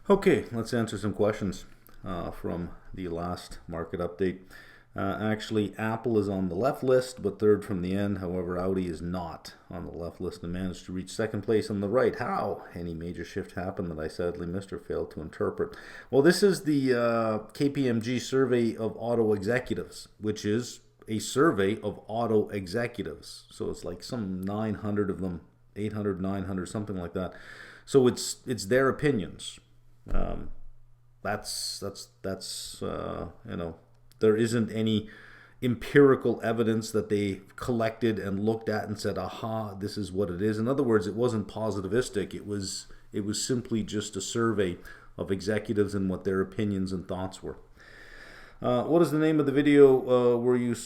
Okay, let's answer some questions from the last market update. Actually, Apple is on the left list, but third from the end. However, Audi is not on the left list and managed to reach second place on the right. How? Any major shift happened that I sadly missed or failed to interpret? Well, this is the KPMG survey of auto executives, which is a survey of auto executives. So it's like some 900 of them, 800, 900, something like that. So it's their opinions. Um, that's there isn't any empirical evidence that they collected and looked at and said, aha, this is what it is. In other words, it wasn't positivistic. It was simply just a survey of executives and what their opinions and thoughts were. What is the name of the video where you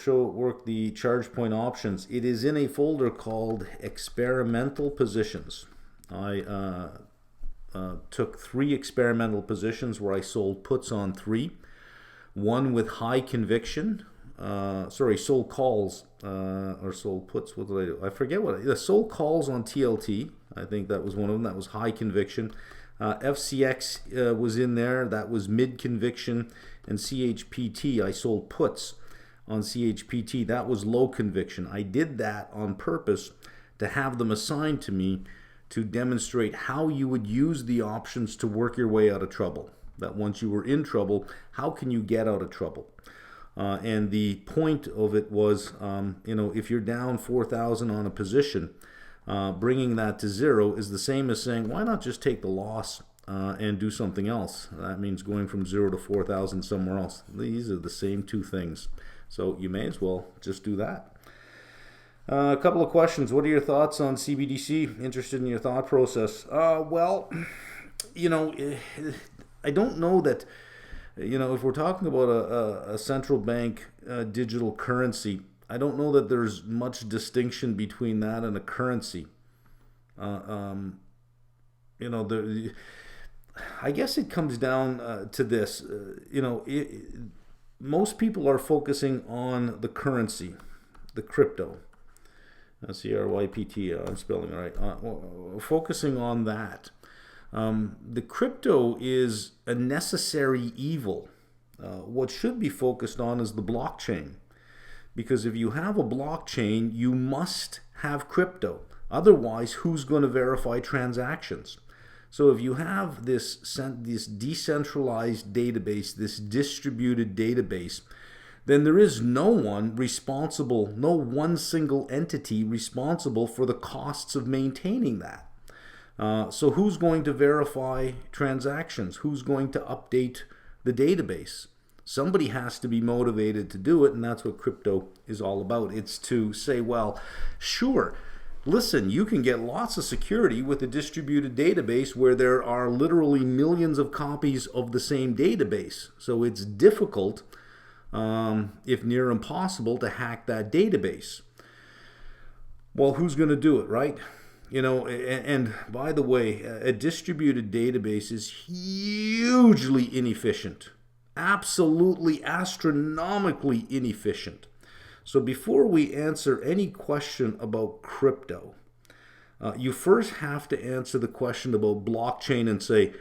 work the charge point options? It is in a folder called experimental positions. I took 3 experimental positions where I sold puts on 3. One with high conviction, sold calls, or sold puts, what did I do? I forget sold calls on TLT, I think that was one of them, that was high conviction. FCX was in there, that was mid conviction, and CHPT, I sold puts on CHPT, that was low conviction. I did that on purpose to have them assigned to me to demonstrate how you would use the options to work your way out of trouble. That once you were in trouble, how can you get out of trouble? And the point of it was, if you're down 4,000 on a position, bringing that to 0 is the same as saying, why not just take the loss and do something else? That means going from 0 to 4,000 somewhere else. These are the same 2 things. So you may as well just do that. A couple of questions. What are your thoughts on CBDC? Interested in your thought process. I don't know that, if we're talking about a central bank digital currency, I don't know that there's much distinction between that and a currency. I guess it comes down to this. Most people are focusing on the currency, the crypto. CRYPT, I'm spelling it right. Focusing on that. The crypto is a necessary evil. What should be focused on is the blockchain. Because if you have a blockchain, you must have crypto. Otherwise, who's going to verify transactions? So if you have this decentralized database, this distributed database, then there is no one responsible, no one single entity responsible for the costs of maintaining that. So who's going to verify transactions? Who's going to update the database? Somebody has to be motivated to do it, and that's what crypto is all about. It's to say, well, sure, listen, you can get lots of security with a distributed database where there are literally millions of copies of the same database. So it's difficult, if near impossible, to hack that database. Well, who's going to do it, right? And by the way, a distributed database is hugely inefficient, absolutely astronomically inefficient. So before we answer any question about crypto, you first have to answer the question about blockchain and say,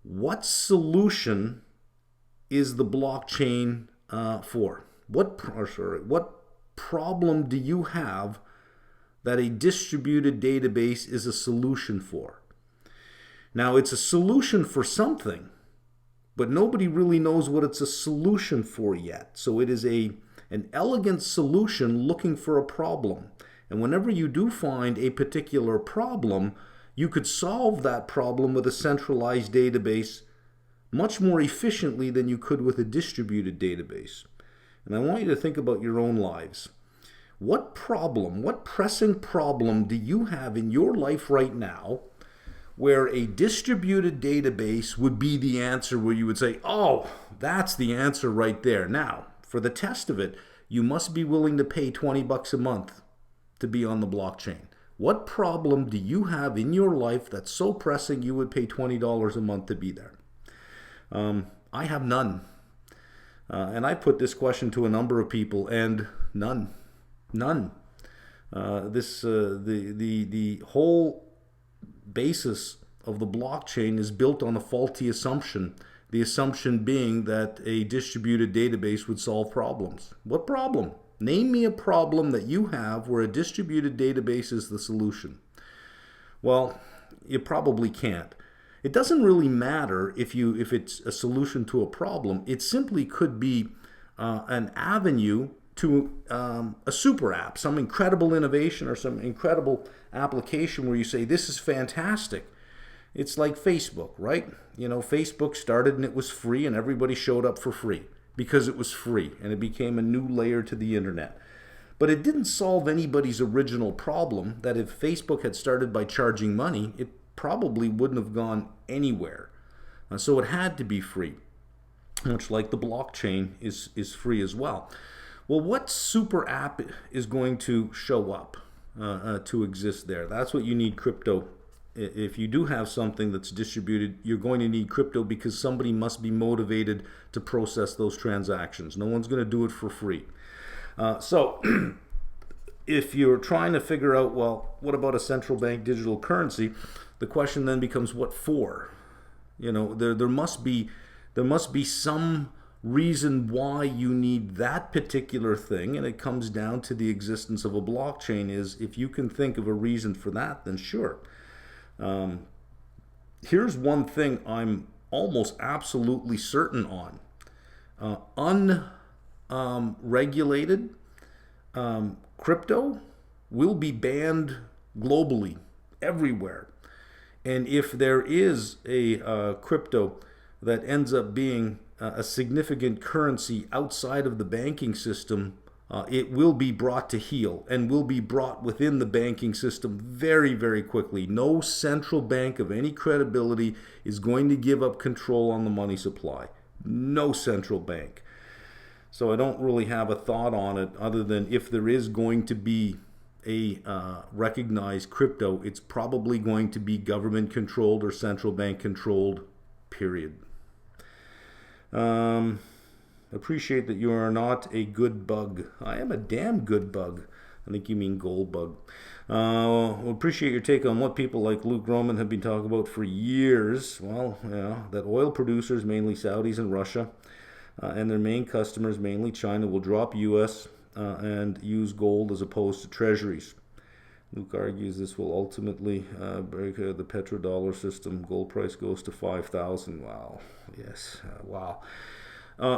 what solution is the blockchain for? What problem do you have that a distributed database is a solution for? Now, it's a solution for something, but nobody really knows what it's a solution for yet. So it is an elegant solution looking for a problem. And whenever you do find a particular problem, you could solve that problem with a centralized database much more efficiently than you could with a distributed database. And I want you to think about your own lives. What pressing problem do you have in your life right now where a distributed database would be the answer, where you would say, oh, that's the answer right there? Now, for the test of it, you must be willing to pay $20 a month to be on the blockchain. What problem do you have in your life that's so pressing you would pay $20 a month to be there? I have none. And I put this question to a number of people, and none. The whole basis of the blockchain is built on a faulty assumption. The assumption being that a distributed database would solve problems. What problem? Name me a problem that you have where a distributed database is the solution. Well, you probably can't. It doesn't really matter if it's a solution to a problem. It simply could be an avenue to a super app, some incredible innovation or some incredible application where you say, this is fantastic. It's like Facebook, right? You know, Facebook started and it was free and everybody showed up for free because it was free and it became a new layer to the internet. But it didn't solve anybody's original problem that if Facebook had started by charging money, it probably wouldn't have gone anywhere. So it had to be free, much like the blockchain is free as well. Well, what super app is going to show up to exist there? That's what you need crypto. If you do have something that's distributed, you're going to need crypto because somebody must be motivated to process those transactions. No one's going to do it for free. So if you're trying to figure out, well, what about a central bank digital currency? The question then becomes, what for? You know, there must be some reason why you need that particular thing, and it comes down to the existence of a blockchain. Is if you can think of a reason for that, then sure. Here's one thing I'm almost absolutely certain on. Unregulated crypto will be banned globally, everywhere. And if there is a crypto that ends up being a significant currency outside of the banking system, it will be brought to heel and will be brought within the banking system very, very quickly. No central bank of any credibility is going to give up control on the money supply. No central bank. So I don't really have a thought on it other than if there is going to be a recognized crypto, it's probably going to be government controlled or central bank controlled, period. Appreciate that you are not a good bug. I am a damn good bug. I think you mean gold bug. We'll appreciate your take on what people like Luke Roman have been talking about for years. Well, yeah, that oil producers, mainly Saudis and Russia, and their main customers, mainly China, will drop U.S. And use gold as opposed to treasuries. Luke argues this will ultimately break the petrodollar system. Gold price goes to 5,000. Wow. Yes. Wow.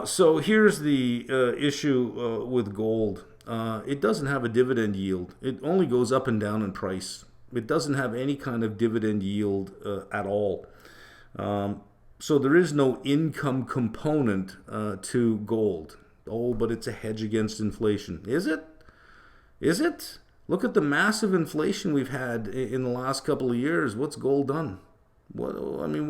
So here's the issue with gold. It doesn't have a dividend yield. It only goes up and down in price. It doesn't have any kind of dividend yield at all. So there is no income component to gold. Oh, but it's a hedge against inflation. Is it? Is it? Look at the massive inflation we've had in the last couple of years. What's gold done? What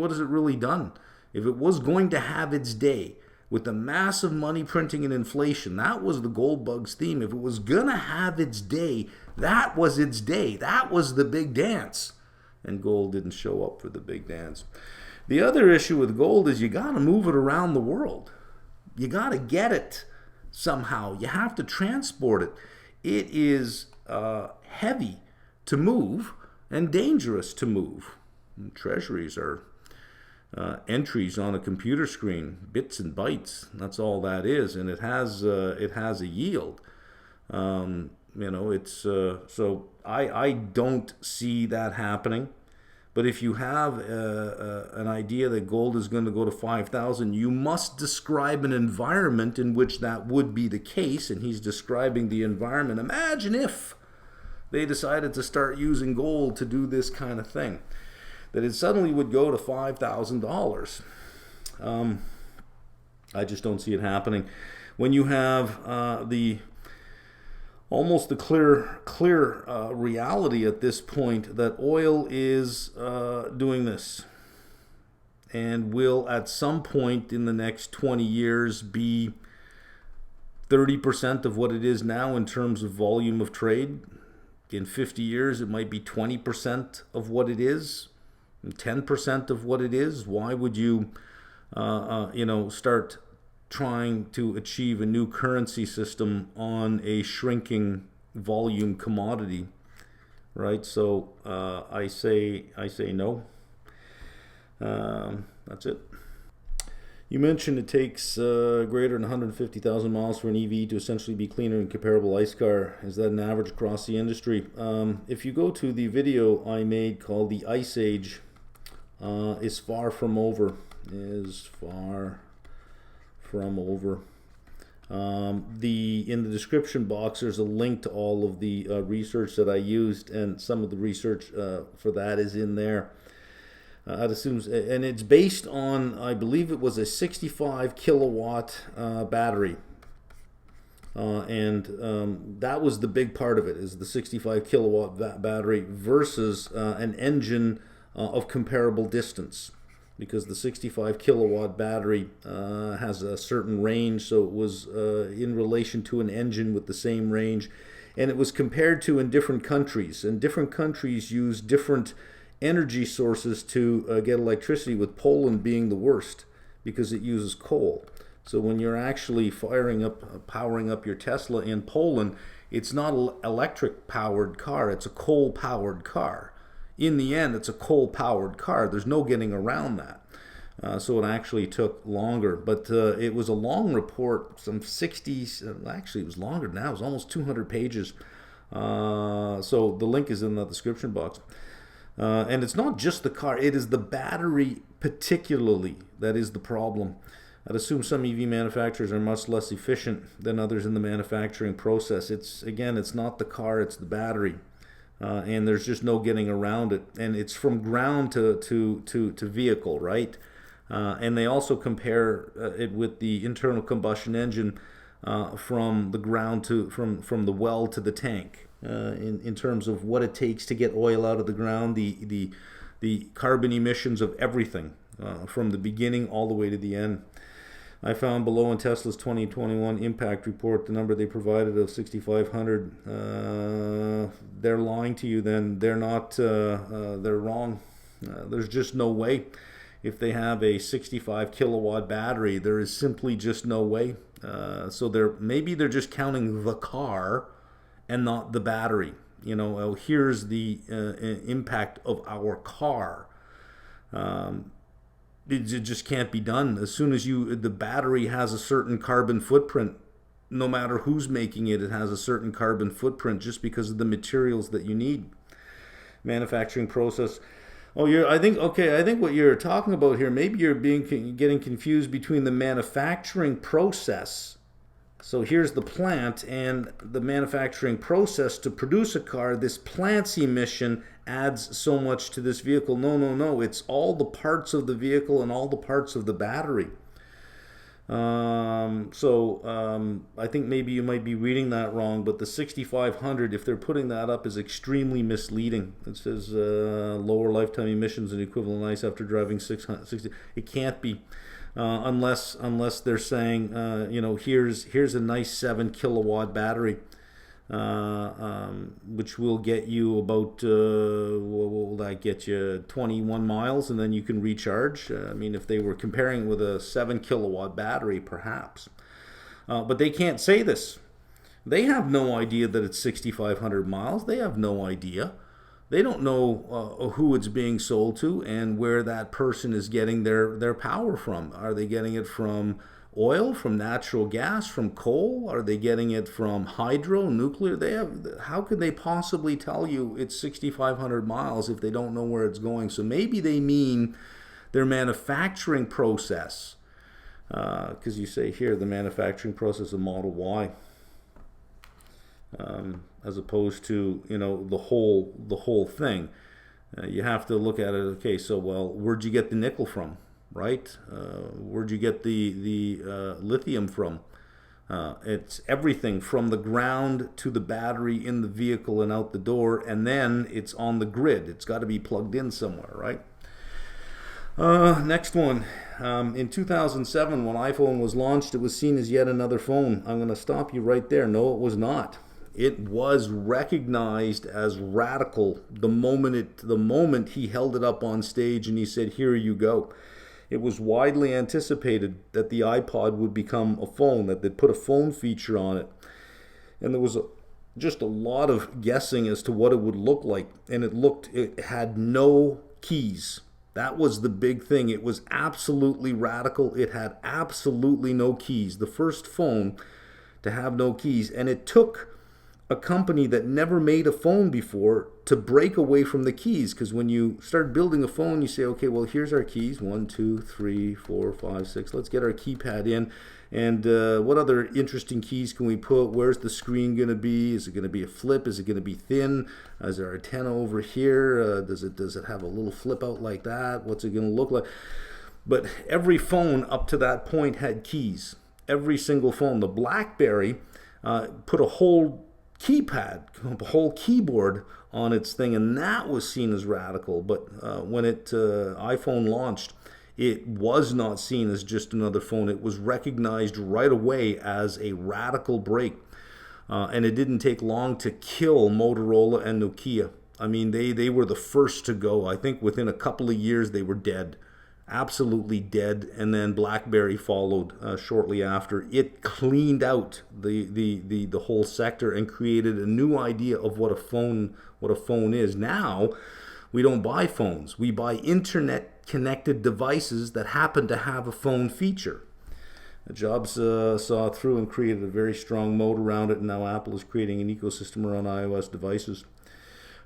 has it really done? If it was going to have its day with the massive money printing and inflation, that was the gold bug's theme. If it was going to have its day, that was its day. That was the big dance. And gold didn't show up for the big dance. The other issue with gold is you got to move it around the world. You got to get it somehow. You have to transport it. It is heavy to move and dangerous to move. And treasuries are entries on a computer screen, bits and bytes. That's all that is, and it has a yield. So I don't see that happening. But if you have an idea that gold is going to go to 5,000, you must describe an environment in which that would be the case. And he's describing the environment. Imagine if they decided to start using gold to do this kind of thing, that it suddenly would go to $5,000. I just don't see it happening. When you have almost the clear reality at this point that oil is doing this and will at some point in the next 20 years be 30% of what it is now in terms of volume of trade. In 50 years, it might be 20% of what it is, 10% of what it is. Why would you, start trying to achieve a new currency system on a shrinking volume commodity, right? So I say no. That's it. You mentioned it takes greater than 150,000 miles for an EV to essentially be cleaner than comparable ICE car. Is that an average across the industry? If you go to the video I made called "The Ice Age," is far from over. Is far from over. In the description box, there's a link to all of the research that I used, and some of the research for that is in there. I'd assume, and it's based on, I believe it was a 65 kilowatt battery, and that was the big part of it, is the 65 kilowatt battery versus an engine of comparable distance, because the 65 kilowatt battery has a certain range, so it was in relation to an engine with the same range, and it was compared to in different countries, and different countries use different energy sources to get electricity, with Poland being the worst because it uses coal. So when you're actually powering up your Tesla in Poland, it's not an electric powered car, it's a coal powered car. In the end, it's a coal powered car. There's no getting around that. So it actually took longer, but it was a long report, some 60s, actually it was longer than that, it was almost 200 pages. So the link is in the description box. And it's not just the car, it is the battery particularly that is the problem. I'd assume some EV manufacturers are much less efficient than others in the manufacturing process. It's not the car, it's the battery. And there's just no getting around it. And it's from ground to vehicle, right? And they also compare it with the internal combustion engine from the ground from the well to the tank. In terms of what it takes to get oil out of the ground, the carbon emissions of everything from the beginning all the way to the end. I found below in Tesla's 2021 impact report the number they provided of 6,500. They're lying to you then. They're not, they're wrong. There's just no way. If they have a 65 kilowatt battery, there is simply just no way. So maybe they're just counting the car and not the battery. Here's the impact of our car. It just can't be done. As soon as the battery has a certain carbon footprint, no matter who's making it, it has a certain carbon footprint just because of the materials that you need. Manufacturing process. I think what you're talking about here, maybe you're getting confused between the manufacturing process. So here's the plant and the manufacturing process to produce a car. This plant's emission adds so much to this vehicle. No. It's all the parts of the vehicle and all the parts of the battery. I think maybe you might be reading that wrong, but the 6,500, if they're putting that up, is extremely misleading. It says lower lifetime emissions than equivalent ICE after driving 660. It can't be. Unless they're saying, here's a nice 7 kilowatt battery, which will get you about, what will that get you, 21 miles, and then you can recharge. If they were comparing it with a 7 kilowatt battery, perhaps. But they can't say this. They have no idea that it's 6,500 miles. They have no idea. They don't know who it's being sold to and where that person is getting their power from. Are they getting it from oil, from natural gas, from coal? Are they getting it from hydro, nuclear? How could they possibly tell you it's 6,500 miles if they don't know where it's going? So maybe they mean their manufacturing process, because you say here the manufacturing process of Model Y. As opposed to the whole thing. You have to look at it. Okay, so where'd you get the nickel from, right? Where'd you get the lithium from? It's everything from the ground to the battery in the vehicle and out the door, and then it's on the grid. It's got to be plugged in somewhere, right? Next one. In 2007, when iPhone was launched, it was seen as yet another phone. I'm going to stop you right there. No, it was not. It was recognized as radical the moment he held it up on stage and he said, "Here you go." It was widely anticipated that the iPod would become a phone, that they'd put a phone feature on it. And there was just a lot of guessing as to what it would look like. And it had no keys. That was the big thing. It was absolutely radical. It had absolutely no keys. The first phone to have no keys. And it took a company that never made a phone before to break away from the keys. Because when you start building a phone, you say, okay, well, here's our keys. 1, 2, 3, 4, 5, 6. Let's get our keypad in. And what other interesting keys can we put? Where's the screen going to be? Is it going to be a flip? Is it going to be thin? Is there a antenna over here? Does it have a little flip out like that? What's it going to look like? But every phone up to that point had keys. Every single phone. The BlackBerry put a whole keypad, a whole keyboard on its thing, and that was seen as radical. But when iPhone launched, it was not seen as just another phone. It was recognized right away as a radical break. And it didn't take long to kill Motorola and Nokia. I mean, they were the first to go. I think within a couple of years they were dead. Absolutely dead. And then BlackBerry followed shortly after. It cleaned out the whole sector and created a new idea of what a phone is. Now, we don't buy phones. We buy internet-connected devices that happen to have a phone feature. Jobs saw through and created a very strong moat around it, and now Apple is creating an ecosystem around iOS devices.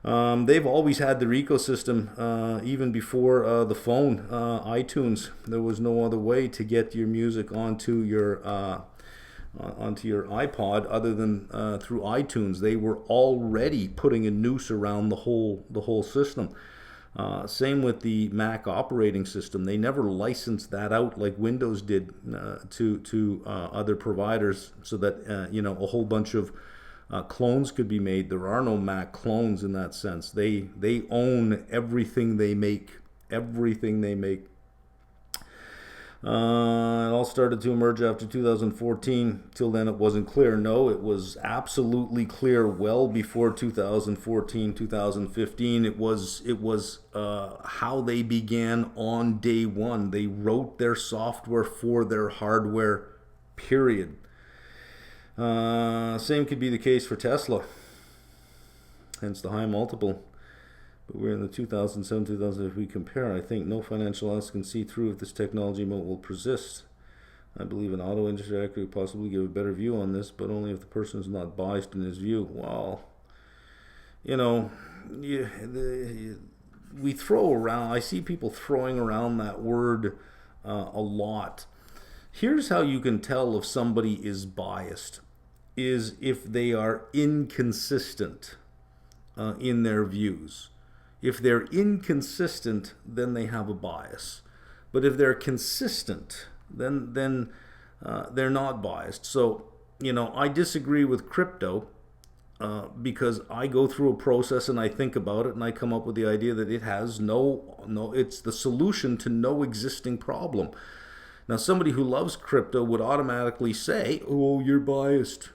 They've always had their ecosystem, even before the phone, iTunes. There was no other way to get your music onto your iPod other than through iTunes. They were already putting a noose around the whole system. Same with the Mac operating system. They never licensed that out like Windows did to other providers, so that a whole bunch of clones could be made. There are no Mac clones in that sense. They own everything they make. Everything they make. It all started to emerge after 2014. Till then, it wasn't clear. No, it was absolutely clear well before 2014, 2015. It was how they began on day one. They wrote their software for their hardware, period. Same could be the case for Tesla, hence the high multiple. But we're in the 2007, 2000. If we compare, I think no financial analyst can see through if this technology moat will persist. I believe an auto industry could possibly give a better view on this, but only if the person is not biased in his view. Well, we throw around, I see people throwing around that word a lot. Here's how you can tell if somebody is biased, is if they are inconsistent in their views. If they're inconsistent, then they have a bias. But if they're consistent, then they're not biased. So, I disagree with crypto because I go through a process and I think about it and I come up with the idea that it has it's the solution to no existing problem. Now, somebody who loves crypto would automatically say, oh, you're biased.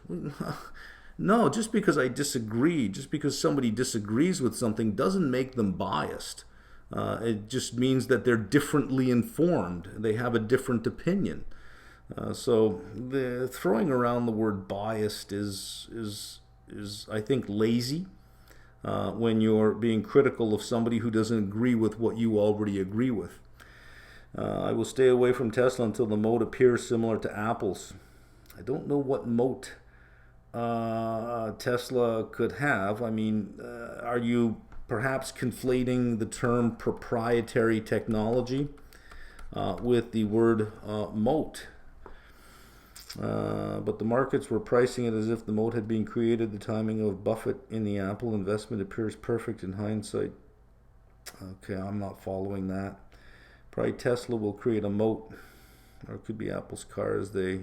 No, just because I disagree, just because somebody disagrees with something doesn't make them biased. It just means that they're differently informed. They have a different opinion. So the throwing around the word biased is I think lazy when you're being critical of somebody who doesn't agree with what you already agree with. I will stay away from Tesla until the moat appears similar to Apple's. I don't know what moat Tesla could have. I mean, are you perhaps conflating the term proprietary technology with the word moat? But the markets were pricing it as if the moat had been created. The timing of Buffett in the Apple investment appears perfect in hindsight. Okay, I'm not following that. Probably Tesla will create a moat, or it could be Apple's cars. They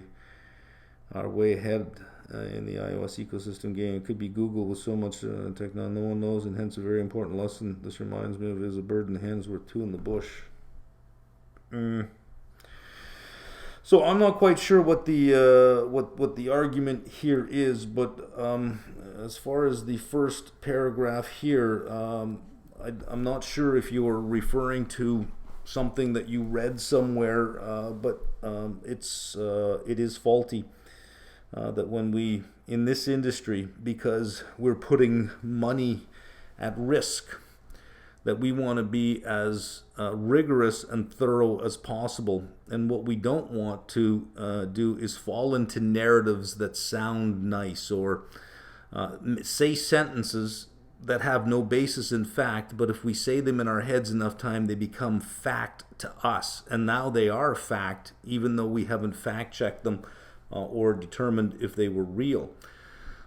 are way ahead in the iOS ecosystem game. It could be Google with so much technology no one knows, and hence a very important lesson. This reminds me of is a bird in the hand is worth two in the bush. So I'm not quite sure what the argument here is, but as far as the first paragraph here, I'm not sure if you're referring to something that you read somewhere, but it is faulty. That when we, in this industry, because we're putting money at risk, that we want to be as rigorous and thorough as possible. And what we don't want to do is fall into narratives that sound nice, or say sentences that have no basis in fact, but if we say them in our heads enough time, they become fact to us. And now they are fact, even though we haven't fact checked them or determined if they were real.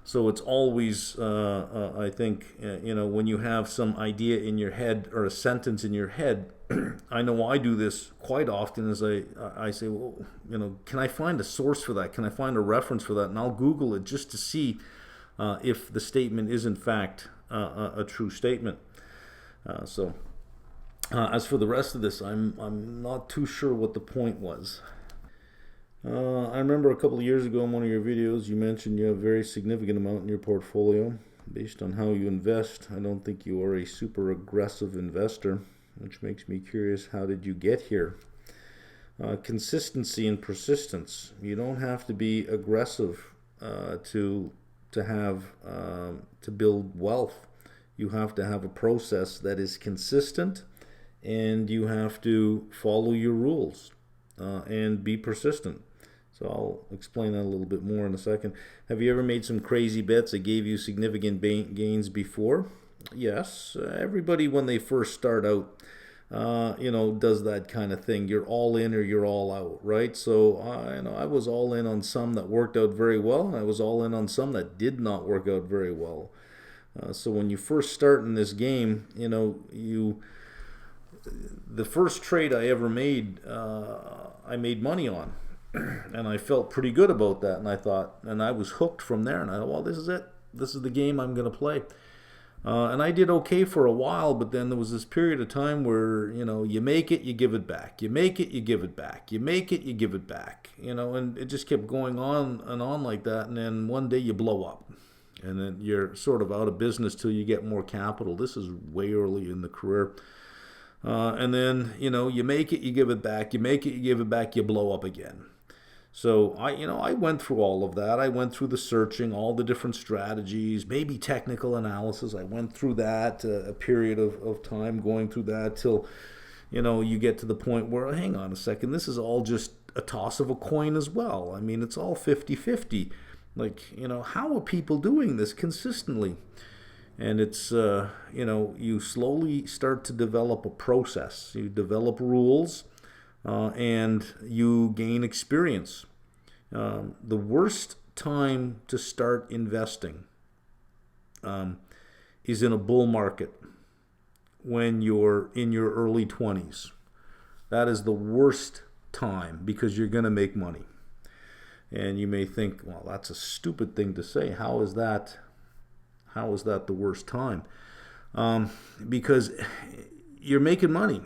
So it's always, I think, when you have some idea in your head or a sentence in your head, I know I do this quite often, as I say, well, can I find a source for that? Can I find a reference for that? And I'll Google it just to see if the statement is in fact a true statement. So as for the rest of this, I'm not too sure what the point was. I remember a couple of years ago in one of your videos you mentioned you have a very significant amount in your portfolio. Based on how you invest, I don't think you are a super aggressive investor, which makes me curious, how did you get here? Consistency and persistence. You don't have to be aggressive to build wealth. You have to have a process that is consistent, and you have to follow your rules and be persistent. So I'll explain that a little bit more in a second. Have you ever made some crazy bets that gave you significant gains before? Yes. Everybody, when they first start out, does that kind of thing. You're all in or you're all out, right? So I was all in on some that worked out very well, and I was all in on some that did not work out very well. So when you first start in this game, the first trade I ever made, I made money on. And I felt pretty good about that, and I thought, and I was hooked from there, and I thought, well, this is it. This is the game I'm going to play. And I did okay for a while, but then there was this period of time where, you make it, you give it back. You make it, you give it back. You make it, you give it back. And it just kept going on and on like that, and then one day you blow up. And then you're sort of out of business till you get more capital. This is way early in the career. And then, you make it, you give it back. You make it, you give it back, you blow up again. So I went through all of that. I went through the searching, all the different strategies, maybe technical analysis. I went through that, a period of time going through that till, you get to the point where, hang on a second, this is all just a toss of a coin as well. I mean, it's all 50-50. Like, how are people doing this consistently? And it's, you slowly start to develop a process. You develop rules. And you gain experience. The worst time to start investing is in a bull market, when you're in your early 20s. That is the worst time, because you're going to make money. And you may think, well, that's a stupid thing to say. How is that the worst time? Because you're making money.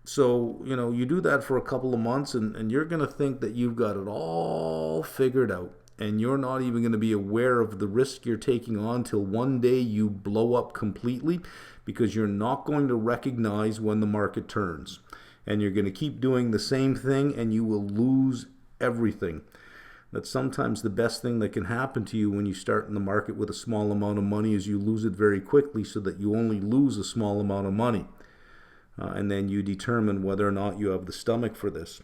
So, you do that for a couple of months, and you're going to think that you've got it all figured out. And you're not even going to be aware of the risk you're taking on till one day you blow up completely, because you're not going to recognize when the market turns. And you're going to keep doing the same thing, and you will lose everything. That's sometimes the best thing that can happen to you when you start in the market with a small amount of money, is you lose it very quickly, so that you only lose a small amount of money. And then you determine whether or not you have the stomach for this.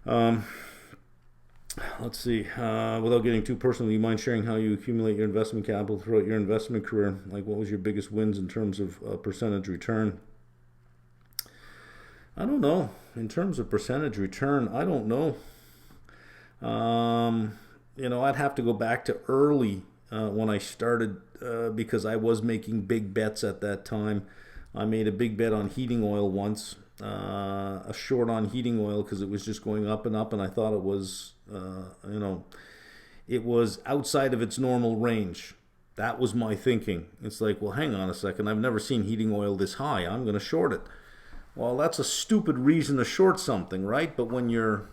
Let's see. Without getting too personal, do you mind sharing how you accumulate your investment capital throughout your investment career? Like, what was your biggest wins in terms of percentage return? I don't know. In terms of percentage return, I don't know. I'd have to go back to early when I started, because I was making big bets at that time. I made a big bet on heating oil once, a short on heating oil, because it was just going up and up, and I thought it was, it was outside of its normal range. That was my thinking. It's like, well, hang on a second, I've never seen heating oil this high. I'm going to short it. Well, that's a stupid reason to short something, right? But when you're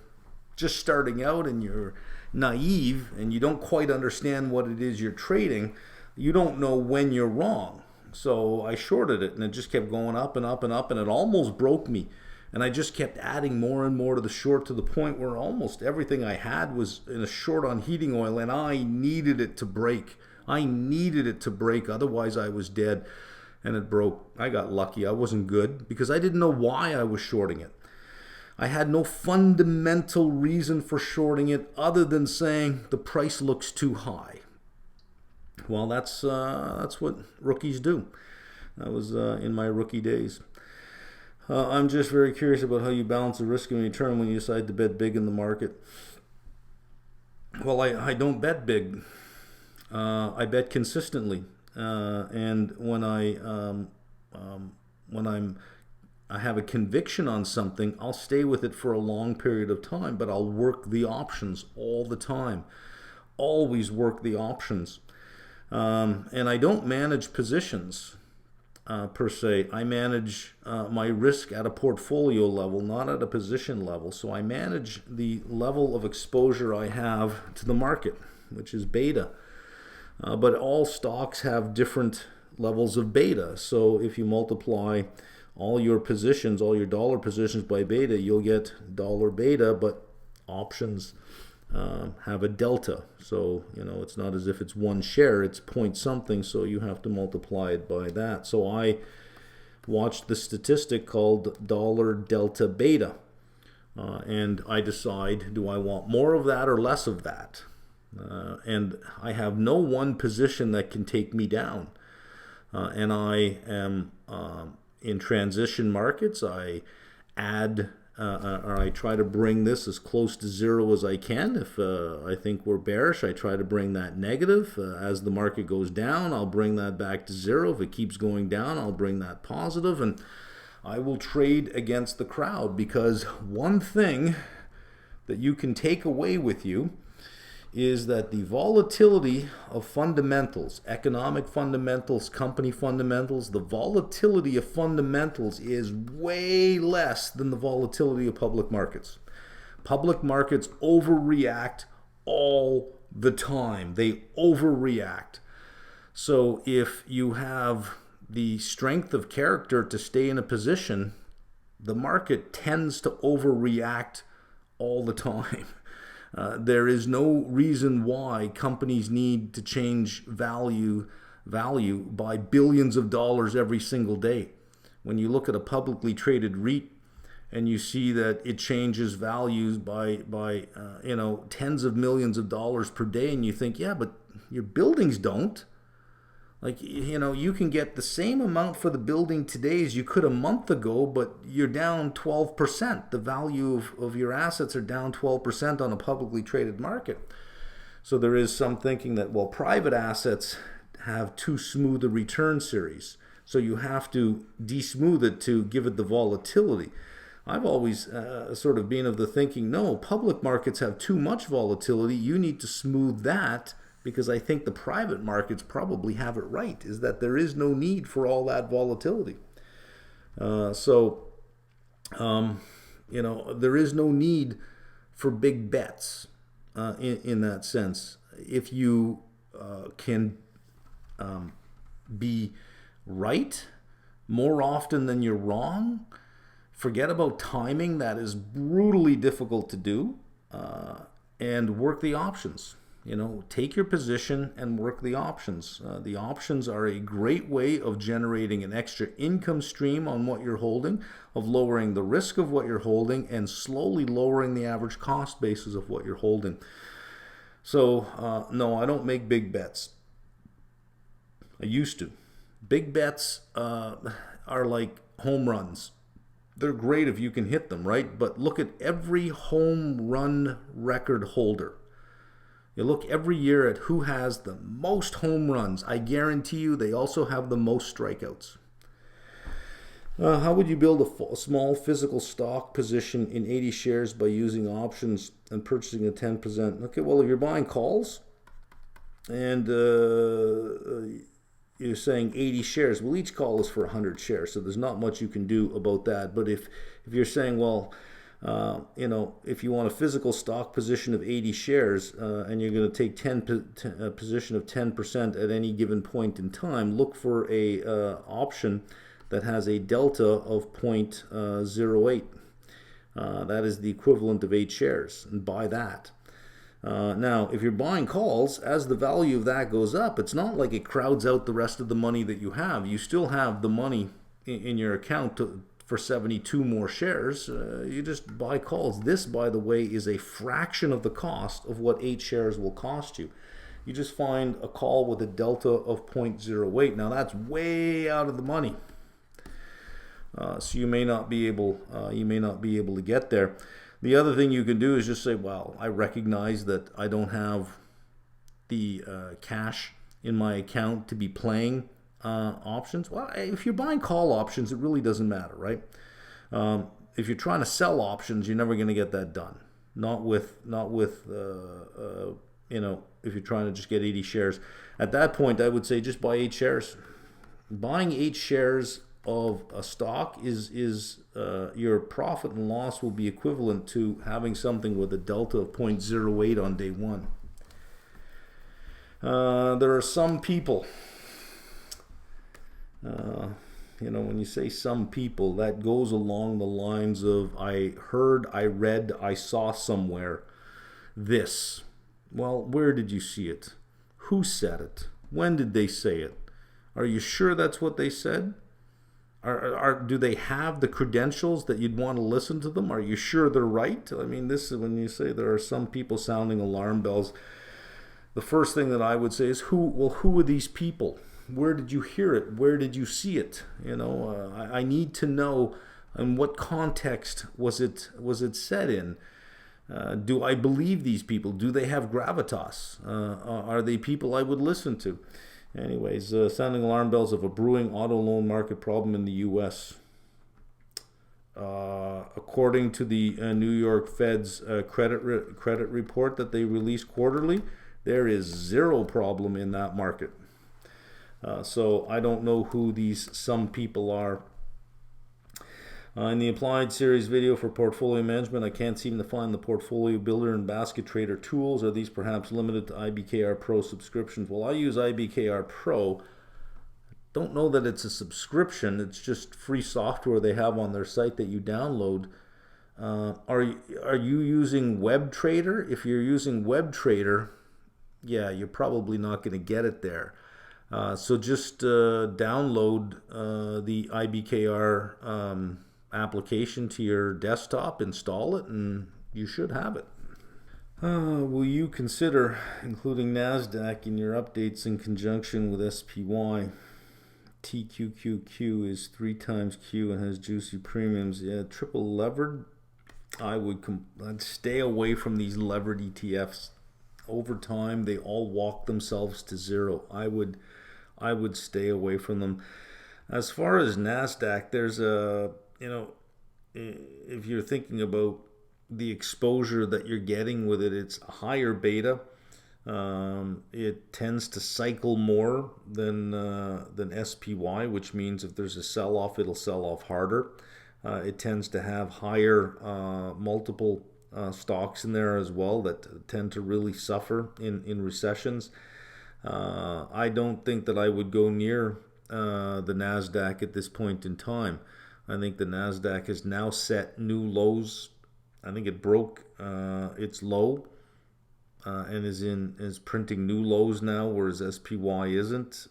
just starting out and you're naive and you don't quite understand what it is you're trading, you don't know when you're wrong. So I shorted it, and it just kept going up and up and up, and it almost broke me. And I just kept adding more and more to the short, to the point where almost everything I had was in a short on heating oil, and I needed it to break. I needed it to break, otherwise I was dead. and it broke. I got lucky. I wasn't good because I didn't know why I was shorting it. I had no fundamental reason for shorting it other than saying the price looks too high. Well, that's what rookies do. That was in my rookie days. I'm just very curious about how you balance the risk and return when you decide to bet big in the market. Well, I don't bet big. I bet consistently, and when I have a conviction on something, I'll stay with it for a long period of time, but I'll work the options all the time. Always work the options. And I don't manage positions per se. I manage my risk at a portfolio level, not at a position level. So I manage the level of exposure I have to the market, which is beta. But all stocks have different levels of beta. So if you multiply all your positions, all your dollar positions by beta, you'll get dollar beta, but options have a delta. So, it's not as if it's one share, it's point something, so you have to multiply it by that. So I watched the statistic called dollar delta beta, and I decide, do I want more of that or less of that? And I have no one position that can take me down. And I am in transition markets. I add or I try to bring this as close to zero as I can. If I think we're bearish, I try to bring that negative. As the market goes down, I'll bring that back to zero. If it keeps going down, I'll bring that positive. And I will trade against the crowd, because one thing that you can take away with you is that the volatility of fundamentals, economic fundamentals, company fundamentals, the volatility of fundamentals is way less than the volatility of public markets. Public markets overreact all the time. They overreact. So if you have the strength of character to stay in a position, the market tends to overreact all the time. There is no reason why companies need to change value by billions of dollars every single day. When you look at a publicly traded REIT and you see that it changes values by tens of millions of dollars per day, and you think, yeah, but your buildings don't. Like, you can get the same amount for the building today as you could a month ago, but you're down 12%. The value of your assets are down 12% on a publicly traded market. So there is some thinking that, well, private assets have too smooth a return series. So you have to de-smooth it to give it the volatility. I've always sort of been of the thinking, no, public markets have too much volatility. You need to smooth that, because I think the private markets probably have it right, is that there is no need for all that volatility. There is no need for big bets in that sense. If you can be right more often than you're wrong, forget about timing. That is brutally difficult to do, and work the options. Take your position and work the options. The options are a great way of generating an extra income stream on what you're holding, of lowering the risk of what you're holding, and slowly lowering the average cost basis of what you're holding. So, no, I don't make big bets. I used to. Big bets are like home runs. They're great if you can hit them, right? But look at every home run record holder. You look every year at who has the most home runs. I guarantee you they also have the most strikeouts. How would you build a small physical stock position in 80 shares by using options and purchasing a 10%? Okay, well, if you're buying calls and you're saying 80 shares, well, each call is for 100 shares, so there's not much you can do about that. But if you're saying, well, if you want a physical stock position of 80 shares and you're going to take a position of 10% at any given point in time, look for a option that has a delta of 0.08. That is the equivalent of 8 shares, and buy that. Now, if you're buying calls, as the value of that goes up, it's not like it crowds out the rest of the money that you have. You still have the money in your account for 72 more shares. You just buy calls. This, by the way, is a fraction of the cost of what 8 shares will cost you. You just find a call with a delta of 0.08. Now, that's way out of the money. So you may not be able to get there. The other thing you can do is just say, well, I recognize that I don't have the cash in my account to be playing options. Well, if you're buying call options, it really doesn't matter, right? If you're trying to sell options, you're never going to get that done. Not with if you're trying to just get 80 shares. At that point, I would say just buy 8 shares. Buying 8 shares of a stock is your profit and loss will be equivalent to having something with a delta of 0.08 on day one. There are some people, when you say some people, that goes along the lines of I heard, I read, I saw somewhere this. Well, where did you see it? Who said it? When did they say it? Are you sure that's what they said? Do they have the credentials that you'd want to listen to them? Are you sure they're right? I mean, this is when you say there are some people sounding alarm bells. The first thing that I would say is, who are these people? Where did you hear it? Where did you see it? I need to know in what context was it said in. Do I believe these people? Do they have gravitas? Are they people I would listen to? Anyways, sounding alarm bells of a brewing auto loan market problem in the U.S. According to the New York Fed's credit report that they release quarterly, there is zero problem in that market. So I don't know who these some people are. In the Applied Series video for portfolio management, I can't seem to find the portfolio builder and basket trader tools. Are these perhaps limited to IBKR Pro subscriptions? Well, I use IBKR Pro. Don't know that it's a subscription. It's just free software they have on their site that you download. Are you using WebTrader? If you're using WebTrader, yeah, you're probably not going to get it there. So just download the IBKR application to your desktop, install it, and you should have it. Will you consider including NASDAQ in your updates in conjunction with SPY? TQQQ is 3 times Q and has juicy premiums. Yeah, triple levered. I'd stay away from these levered ETFs. Over time, they all walk themselves to zero. I would stay away from them. As far as NASDAQ, there's if you're thinking about the exposure that you're getting with it, it's a higher beta. It tends to cycle more than SPY, which means if there's a sell-off, it'll sell off harder. It tends to have higher multiple stocks in there as well that tend to really suffer in recessions. I don't think that I would go near the NASDAQ at this point in time. I think the NASDAQ has now set new lows. I think it broke its low and is printing new lows now, whereas SPY isn't.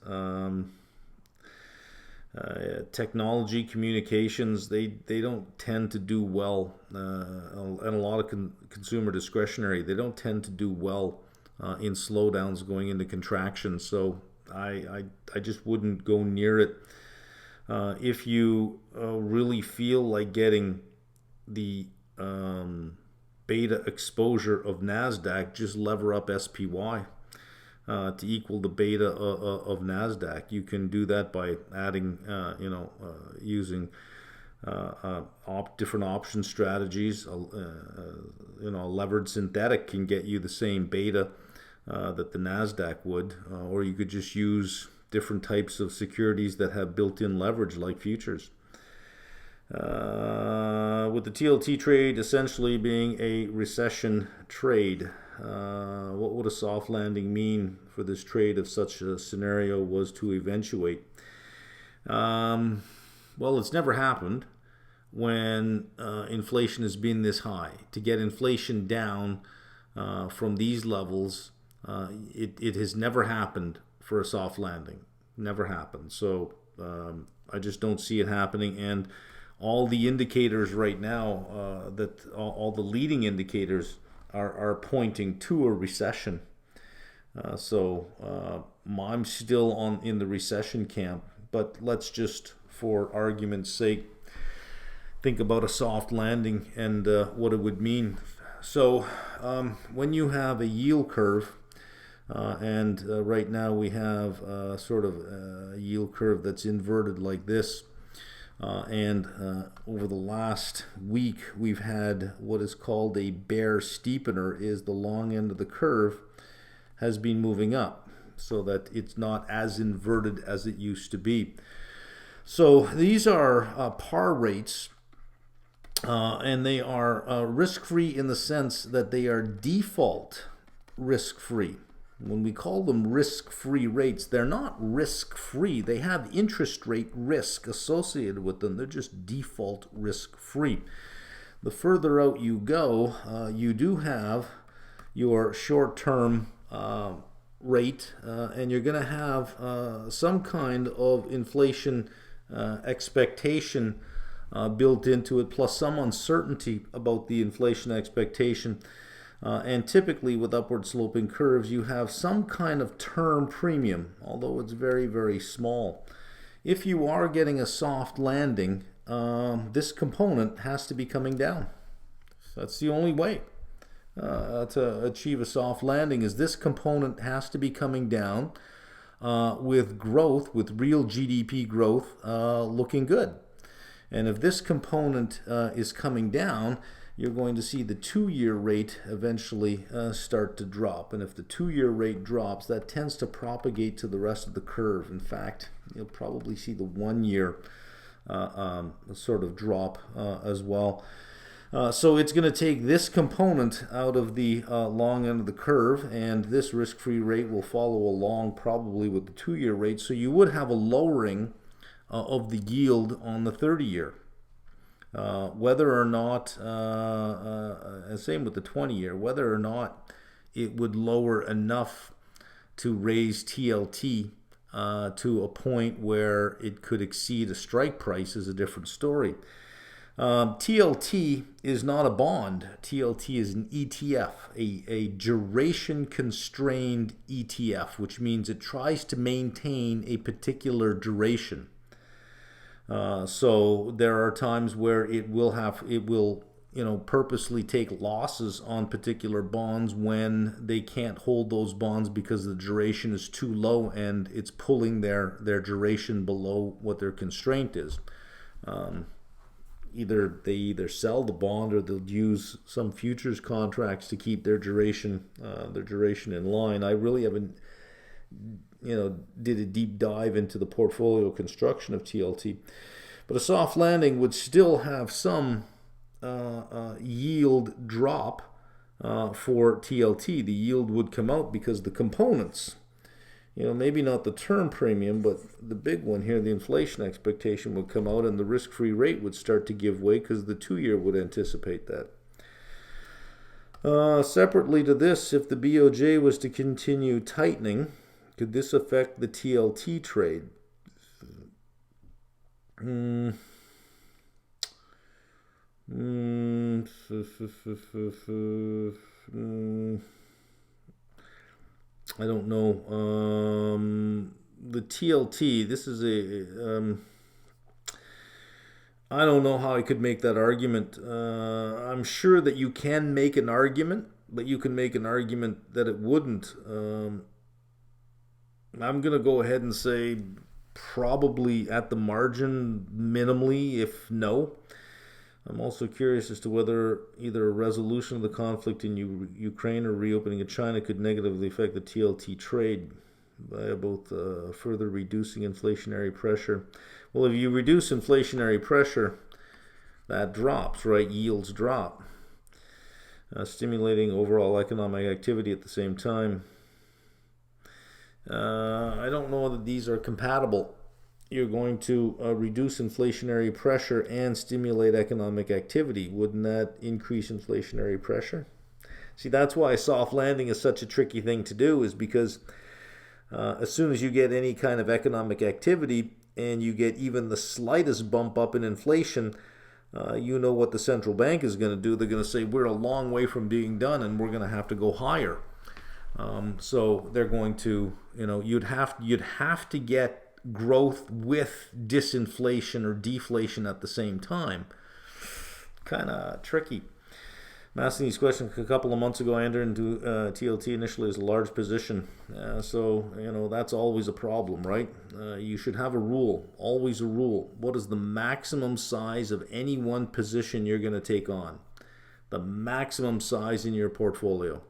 Technology, communications, they don't tend to do well, and a lot of consumer discretionary, they don't tend to do well in slowdowns going into contractions. So I just wouldn't go near it. If you really feel like getting the beta exposure of NASDAQ, just lever up SPY to equal the beta of NASDAQ. You can do that by adding, using different option strategies. A levered synthetic can get you the same beta that the NASDAQ would, or you could just use different types of securities that have built-in leverage like futures. With the TLT trade essentially being a recession trade, what would a soft landing mean for this trade if such a scenario was to eventuate? Well, it's never happened when inflation has been this high. To get inflation down, from these levels, it has never happened for a soft landing. Never happened. So I just don't see it happening. And all the indicators right now, that all the leading indicators are pointing to a recession. So I'm still in the recession camp. But let's just, for argument's sake, think about a soft landing and what it would mean. So when you have a yield curve, and right now we have sort of a yield curve that's inverted like this, and over the last week we've had what is called a bear steepener. Is the long end of the curve has been moving up so that it's not as inverted as it used to be. So these are par rates, and they are risk-free in the sense that they are default risk-free. When we call them risk-free rates, they're not risk-free. They have interest rate risk associated with them. They're just default risk-free. The further out you go, you do have your short-term rate, and you're going to have some kind of inflation expectation built into it, plus some uncertainty about the inflation expectation. And typically with upward sloping curves, you have some kind of term premium, although it's very, very small. If you are getting a soft landing, this component has to be coming down. That's the only way to achieve a soft landing, is this component has to be coming down with growth, with real GDP growth looking good. And if this component is coming down, you're going to see the 2-year rate eventually start to drop. And if the 2-year rate drops, that tends to propagate to the rest of the curve. In fact, you'll probably see the 1-year sort of drop as well. So it's going to take this component out of the long end of the curve, and this risk-free rate will follow along probably with the 2-year rate. So you would have a lowering of the yield on the 30-year. Whether or not, same with the 20-year, whether or not it would lower enough to raise TLT to a point where it could exceed a strike price is a different story. TLT is not a bond. TLT is an ETF, a duration-constrained ETF, which means it tries to maintain a particular duration. So there are times where it will purposely take losses on particular bonds when they can't hold those bonds because the duration is too low and it's pulling their duration below what their constraint is. They either sell the bond or they'll use some futures contracts to keep their duration in line. I really haven't did a deep dive into the portfolio construction of TLT, but a soft landing would still have some yield drop for TLT. The yield would come out because the components, maybe not the term premium, but the big one here, the inflation expectation would come out, and the risk-free rate would start to give way because the 2-year would anticipate that. Separately to this, if the BOJ was to continue tightening, could this affect the TLT trade? I don't know. The TLT, this is I don't know how I could make that argument. I'm sure that you can make an argument, but you can make an argument that it wouldn't. I'm going to go ahead and say probably at the margin, minimally, if no. I'm also curious as to whether either a resolution of the conflict in Ukraine or reopening of China could negatively affect the TLT trade by both further reducing inflationary pressure. Well, if you reduce inflationary pressure, that drops, right? Yields drop, stimulating overall economic activity at the same time. I don't know that these are compatible. You're going to reduce inflationary pressure and stimulate economic activity. Wouldn't that increase inflationary pressure? See, that's why a soft landing is such a tricky thing to do, is because as soon as you get any kind of economic activity and you get even the slightest bump up in inflation, you know what the central bank is going to do. They're going to say, we're a long way from being done and we're going to have to go higher. So they're going to, you'd have to get growth with disinflation or deflation at the same time. Kind of tricky. I'm asking these questions a couple of months ago. I entered into TLT initially as a large position. So that's always a problem, right? You should have a rule, always a rule. What is the maximum size of any one position you're going to take on? The maximum size in your portfolio.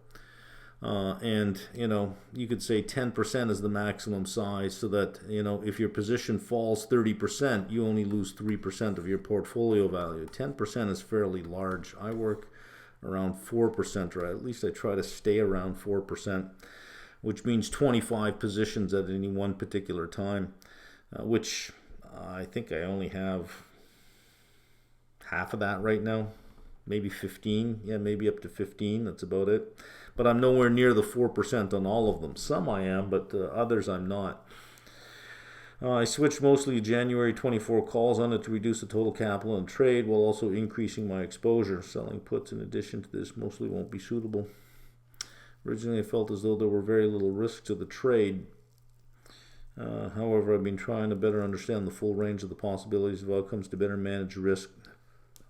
And you could say 10% is the maximum size, so that, if your position falls 30%, you only lose 3% of your portfolio value. 10% is fairly large. I work around 4%, or at least I try to stay around 4%, which means 25 positions at any one particular time, which I think I only have half of that right now. Maybe 15, maybe up to 15, that's about it. But I'm nowhere near the 4% on all of them. Some I am, but others I'm not. I switched mostly to January 24 calls on it to reduce the total capital and trade, while also increasing my exposure. Selling puts in addition to this mostly won't be suitable. Originally I felt as though there were very little risk to the trade. However, I've been trying to better understand the full range of the possibilities of outcomes to better manage risk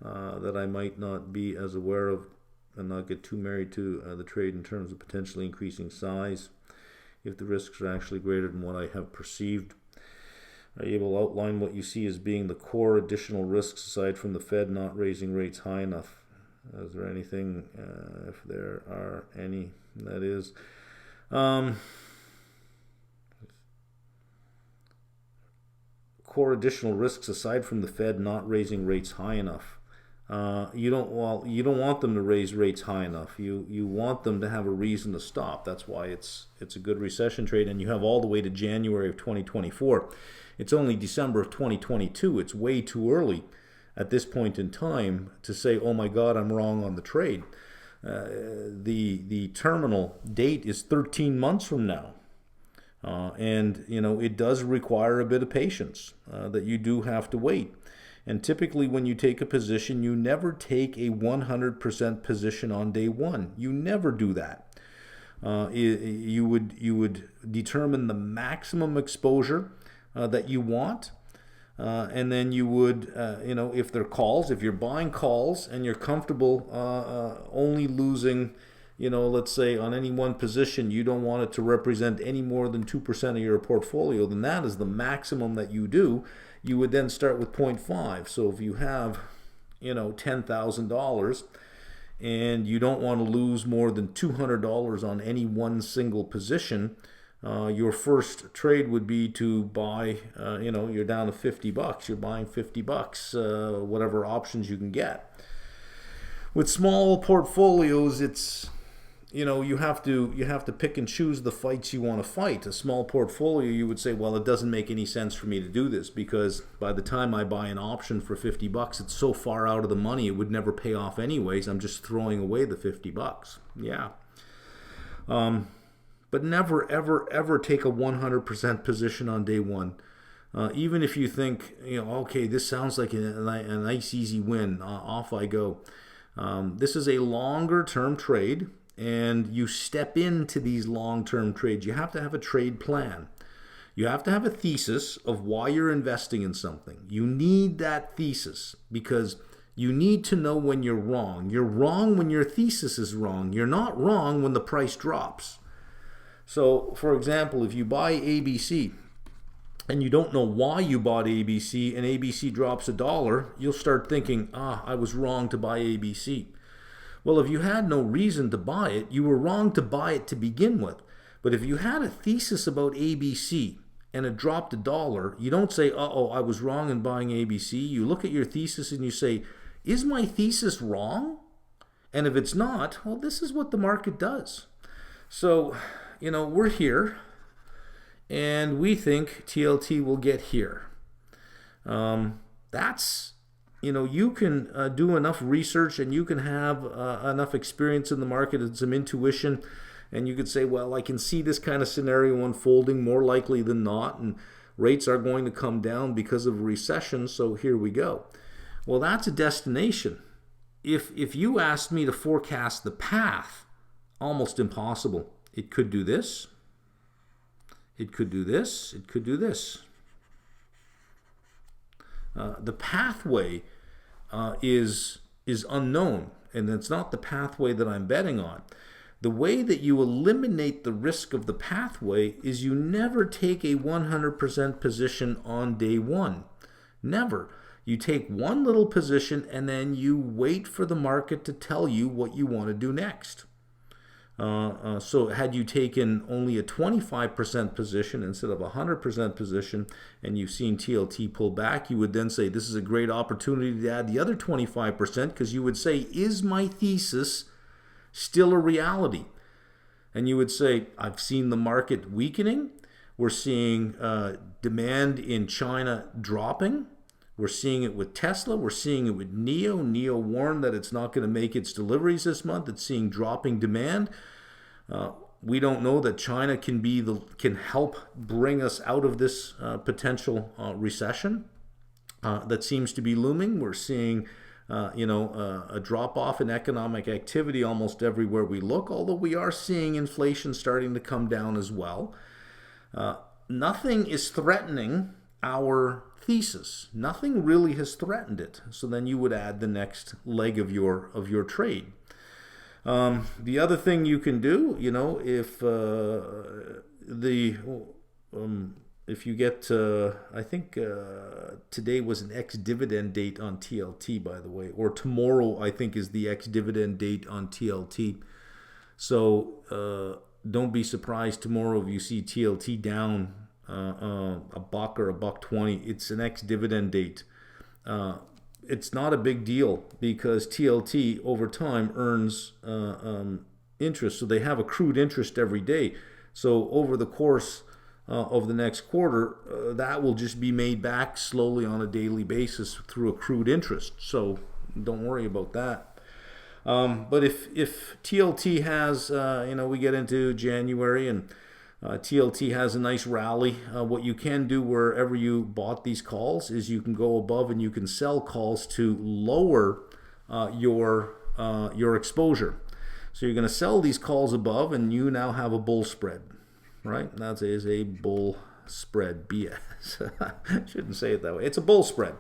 that I might not be as aware of, and not get too married to the trade in terms of potentially increasing size if the risks are actually greater than what I have perceived. Are you able to outline what you see as being the core additional risks aside from the Fed not raising rates high enough? Is there anything, if there are any, that is? Core additional risks aside from the Fed not raising rates high enough. You don't want them to raise rates high enough. You want them to have a reason to stop. That's why it's a good recession trade, and you have all the way to January of 2024. It's only December of 2022. It's way too early at this point in time to say, oh my God, I'm wrong on the trade. The terminal date is 13 months from now. And it does require a bit of patience, that you do have to wait. And typically when you take a position, you never take a 100% position on day one. You never do that. You would determine the maximum exposure that you want, and then you would, if they're calls, if you're buying calls and you're comfortable only losing, let's say on any one position, you don't want it to represent any more than 2% of your portfolio, then that is the maximum that you do. You would then start with 0.5. So if you have, $10,000 and you don't want to lose more than $200 on any one single position, your first trade would be to buy, you're down to $50. You're buying $50, whatever options you can get. With small portfolios, it's, you have to pick and choose the fights you want to fight. A small portfolio, you would say, well, it doesn't make any sense for me to do this because by the time I buy an option for $50, it's so far out of the money, it would never pay off anyways. I'm just throwing away the $50. Yeah. But never, ever, ever take a 100% position on day one. Even if you think, okay, this sounds like a nice, easy win, off I go. This is a longer term trade, and you step into these long-term trades. You have to have a trade plan. You have to have a thesis of why you're investing in something. You need that thesis because you need to know when you're wrong. You're wrong when your thesis is wrong. You're not wrong when the price drops. So, for example, if you buy ABC and you don't know why you bought ABC and ABC drops $1, you'll start thinking, I was wrong to buy ABC. Well, if you had no reason to buy it, you were wrong to buy it to begin with. But if you had a thesis about ABC and it dropped $1, you don't say, I was wrong in buying ABC. You look at your thesis and you say, is my thesis wrong? And if it's not, well, this is what the market does. So, we're here and we think TLT will get here. That's you can do enough research and you can have enough experience in the market and some intuition, and you could say, well, I can see this kind of scenario unfolding more likely than not, and rates are going to come down because of a recession, so here we go. Well, that's a destination. If you asked me to forecast the path, almost impossible. It could do this. It could do this. It could do this. The pathway is unknown, and it's not the pathway that I'm betting on. The way that you eliminate the risk of the pathway is you never take a 100% position on day one. Never. You take one little position and then you wait for the market to tell you what you want to do next. So had you taken only a 25% position instead of a 100% position, and you've seen TLT pull back, you would then say, this is a great opportunity to add the other 25%, because you would say, is my thesis still a reality? And you would say, I've seen the market weakening. We're seeing demand in China dropping. We're seeing it with Tesla. We're seeing it with NIO. NIO warned that it's not going to make its deliveries this month. It's seeing dropping demand. We don't know that China can help bring us out of this potential recession that seems to be looming. We're seeing a drop-off in economic activity almost everywhere we look, although we are seeing inflation starting to come down as well. Nothing is threatening our thesis. Nothing really has threatened it. So then you would add the next leg of your trade. The other thing you can do, if you get, I think today was an ex-dividend date on TLT, by the way, or tomorrow I think is the ex-dividend date on TLT. So don't be surprised tomorrow if you see TLT down a buck or $1.20. It's an ex-dividend date. It's not a big deal because TLT over time earns interest. So they have accrued interest every day. So over the course of the next quarter, that will just be made back slowly on a daily basis through accrued interest. So don't worry about that. But if TLT has, we get into January and TLT has a nice rally. What you can do wherever you bought these calls is you can go above and you can sell calls to lower your exposure. So you're going to sell these calls above and you now have a bull spread, right? That is a bull spread. BS. Shouldn't say it that way. It's a bull spread.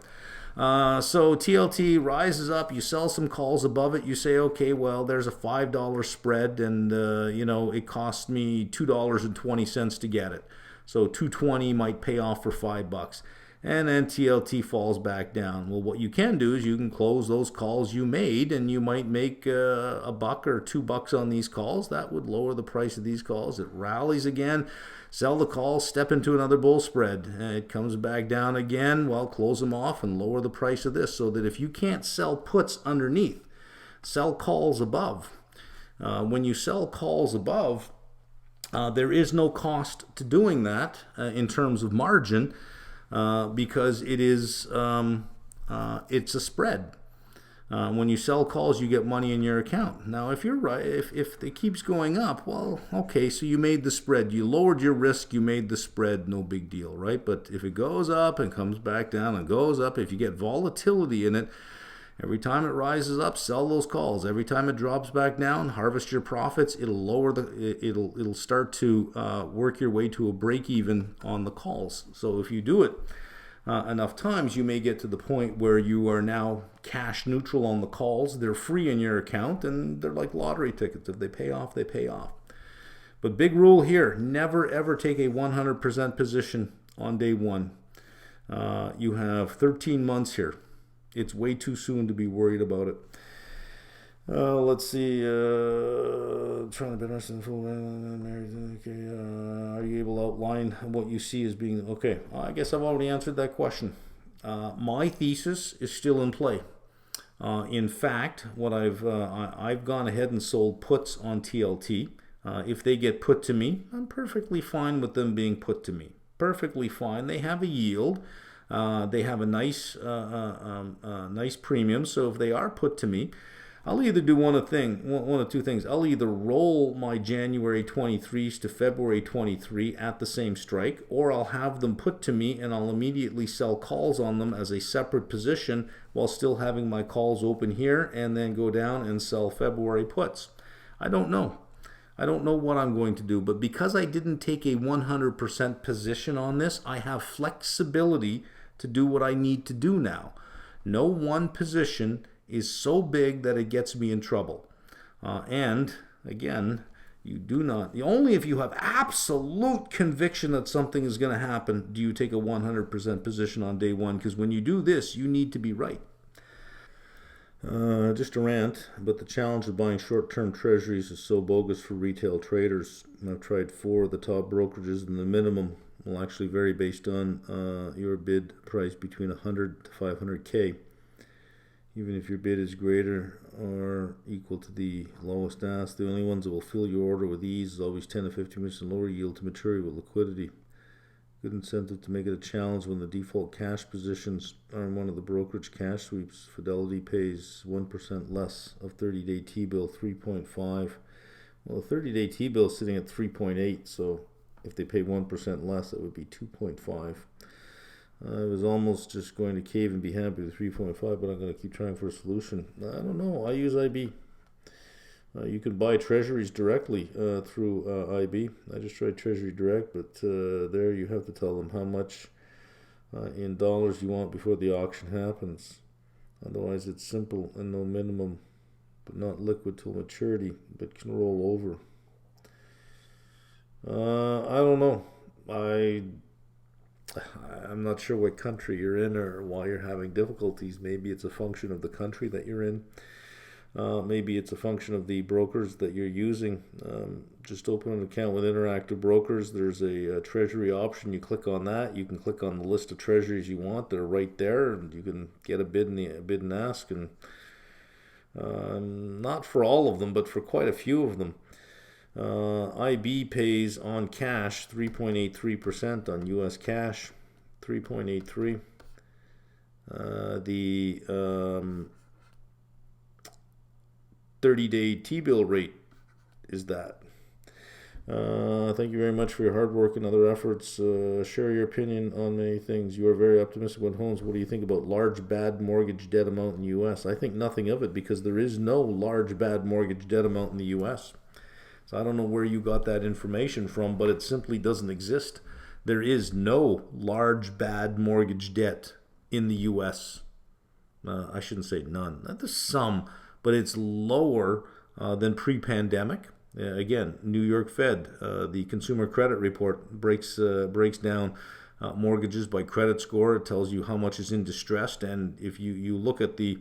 So TLT rises up, you sell some calls above it, you say, okay, well, there's a $5 spread and, it cost me $2.20 to get it. So $2.20 might pay off for $5. And then TLT falls back down. Well, what you can do is you can close those calls you made and you might make $1 or $2 on these calls. That would lower the price of these calls. It rallies again. Sell the call, step into another bull spread. It comes back down again. Well, close them off and lower the price of this so that if you can't sell puts underneath, sell calls above. When you sell calls above, there is no cost to doing that in terms of margin because it's a spread. When you sell calls, you get money in your account. Now, if you're right, if it keeps going up, well, okay, so you made the spread. You lowered your risk, you made the spread, no big deal, right? But if it goes up and comes back down and goes up, if you get volatility in it, every time it rises up, sell those calls. Every time it drops back down, harvest your profits. It'll start to work your way to a break even on the calls. So if you do it enough times, you may get to the point where you are now cash neutral on the calls. They're free in your account and they're like lottery tickets. If they pay off, they pay off. But big rule here, never ever take a 100% position on day one. You have 13 months here. It's way too soon to be worried about it. Let's see. Trying to better understand. Okay. Are you able to outline what you see as being okay? I guess I've already answered that question. My thesis is still in play. In fact, what I've gone ahead and sold puts on TLT. If they get put to me, I'm perfectly fine with them being put to me. Perfectly fine. They have a yield. They have a nice premium. So if they are put to me, I'll either do one of two things. I'll either roll my January 23s to February 23 at the same strike, or I'll have them put to me and I'll immediately sell calls on them as a separate position while still having my calls open here, and then go down and sell February puts. I don't know. I don't know what I'm going to do, but because I didn't take a 100% position on this, I have flexibility to do what I need to do now. No one position is so big that it gets me in trouble. And again, you do not, only if you have absolute conviction that something is going to happen do you take a 100% position on day one, because when you do this, you need to be right. Just a rant, but the challenge of buying short-term treasuries is so bogus for retail traders. I've tried 4 of the top brokerages, and the minimum will actually vary based on your bid price between 100 to 500K. Even if your bid is greater or equal to the lowest ask, the only ones that will fill your order with ease is always 10 to 15% lower yield to maturity with liquidity. Good incentive to make it a challenge when the default cash positions are in one of the brokerage cash sweeps. Fidelity pays 1% less of 30-day T-bill, 3.5. Well, the 30-day T-bill is sitting at 3.8, so if they pay 1% less, that would be 2.5. I was almost just going to cave and be happy with 3.5, but I'm going to keep trying for a solution. I don't know. I use IB. You can buy treasuries directly through IB. I just tried Treasury Direct, but there you have to tell them how much in dollars you want before the auction happens. Otherwise, it's simple and no minimum, but not liquid till maturity, but can roll over. I don't know. I'm not sure what country you're in or why you're having difficulties. Maybe it's a function of the country that you're in. Maybe it's a function of the brokers that you're using. Just open an account with Interactive Brokers. There's a treasury option. You click on that. You can click on the list of treasuries you want. They're right there, and you can get a bid and ask. And not for all of them, but for quite a few of them. IB pays on cash 3.83%, on U.S. cash 3.83. The 30-day T-bill rate is that. Thank you very much for your hard work and other efforts. Share your opinion on many things. You are very optimistic about homes. What do you think about large bad mortgage debt amount in the U.S.? I think nothing of it, because there is no large bad mortgage debt amount in the U.S. So I don't know where you got that information from, but it simply doesn't exist. There is no large bad mortgage debt in the U.S. I shouldn't say none. There's some, but it's lower than pre-pandemic. Again, New York Fed, the Consumer Credit Report breaks down mortgages by credit score. It tells you how much is in distressed, and if you look at the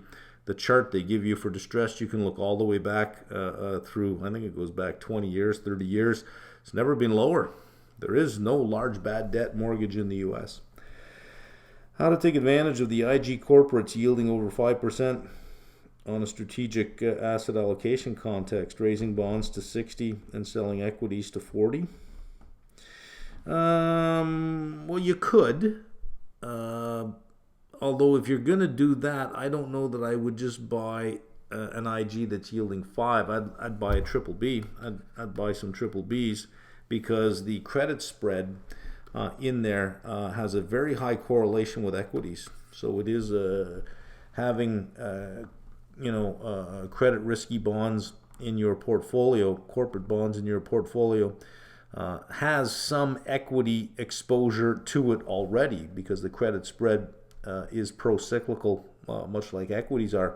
chart they give you for distressed, you can look all the way back through, I think it goes back 20 years, 30 years. It's never been lower. There is no large bad debt mortgage in the U.S. How to take advantage of the IG corporates yielding over 5% on a strategic asset allocation context, raising bonds to 60 and selling equities to 40. Well, you could. Although if you're going to do that, I don't know that I would just buy an IG that's yielding 5. I'd buy a triple B. I'd buy some triple Bs, because the credit spread in there has a very high correlation with equities. So it is having credit risky bonds in your portfolio, corporate bonds in your portfolio, has some equity exposure to it already, because the credit spread is pro-cyclical, much like equities are.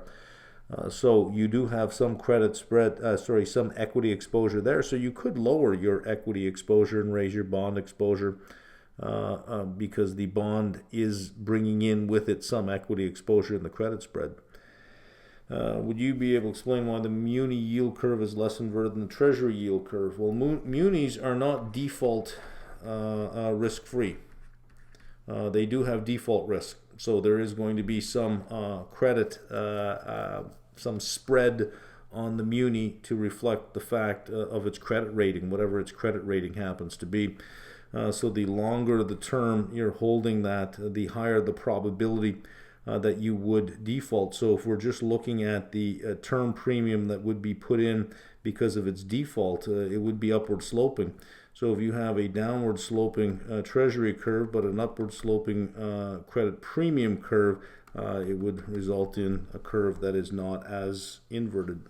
So you do have some some equity exposure there. So you could lower your equity exposure and raise your bond exposure, because the bond is bringing in with it some equity exposure in the credit spread. Would you be able to explain why the muni yield curve is less inverted than the treasury yield curve? Well, munis are not default risk-free. They do have default risk. So there is going to be some credit, some spread on the muni to reflect the fact of its credit rating, whatever its credit rating happens to be. So the longer the term you're holding that, the higher the probability that you would default. So if we're just looking at the term premium that would be put in because of its default, it would be upward sloping. So if you have a downward sloping treasury curve but an upward sloping credit premium curve, it would result in a curve that is not as inverted.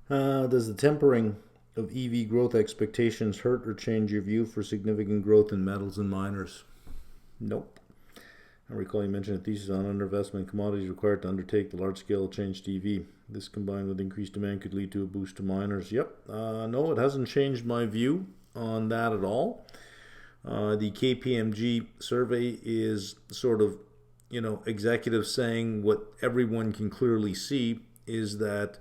Does the tempering of EV growth expectations hurt or change your view for significant growth in metals and miners? Nope. I recall you mentioned a thesis on underinvestment in commodities required to undertake the large-scale change to EV. This combined with increased demand could lead to a boost to miners. Yep. No, it hasn't changed my view on that at all. The KPMG survey is sort of, executives saying what everyone can clearly see is that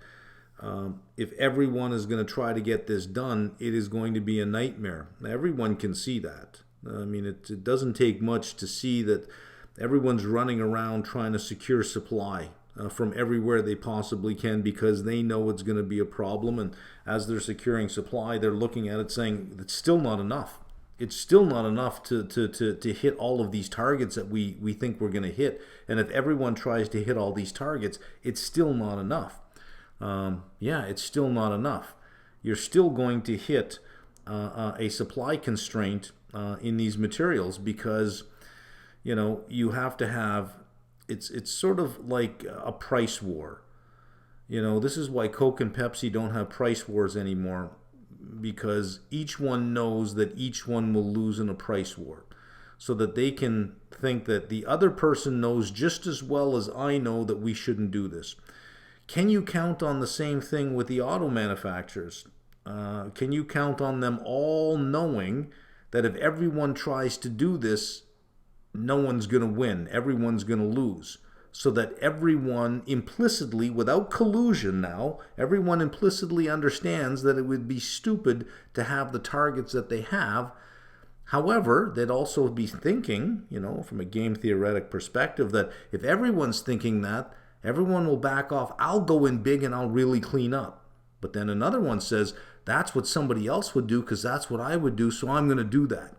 if everyone is going to try to get this done, it is going to be a nightmare. Everyone can see that. I mean, it doesn't take much to see that everyone's running around trying to secure supply from everywhere they possibly can because they know it's going to be a problem. And as they're securing supply, they're looking at it saying it's still not enough. It's still not enough to hit all of these targets that we think we're going to hit. And if everyone tries to hit all these targets, it's still not enough. It's still not enough. You're still going to hit a supply constraint in these materials because, you have to have, it's sort of like a price war. This is why Coke and Pepsi don't have price wars anymore, because each one knows that each one will lose in a price war, so that they can think that the other person knows just as well as I know that we shouldn't do this. Can you count on the same thing with the auto manufacturers? Can you count on them all knowing that if everyone tries to do this, no one's going to win, everyone's going to lose? So that everyone implicitly, without collusion now, everyone implicitly understands that it would be stupid to have the targets that they have. However, they'd also be thinking, from a game theoretic perspective, that if everyone's thinking that, everyone will back off. I'll go in big and I'll really clean up. But then another one says, that's what somebody else would do because that's what I would do, so I'm going to do that.